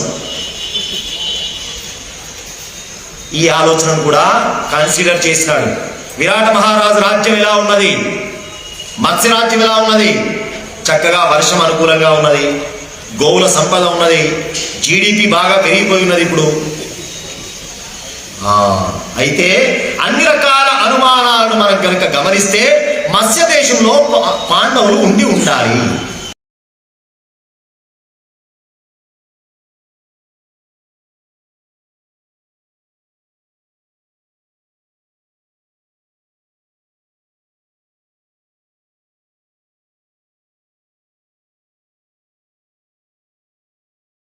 ఈ ఆలోచనను కూడా కన్సిడర్ చేసినాడు. విరాట మహారాజు రాజ్యం ఎలా ఉన్నది, మత్స్య రాజ్యం ఎలా ఉన్నది, చక్కగా వర్షం అనుకూలంగా ఉన్నది, గోవుల సంపద ఉన్నది, జీడిపి బాగా పెరిగిపోయి ఉన్నది ఇప్పుడు. అయితే అన్ని రకాల అనుమానాలను మనం కనుక గమనిస్తే మత్స్య దేశంలో పాండవులు ఉండాలి.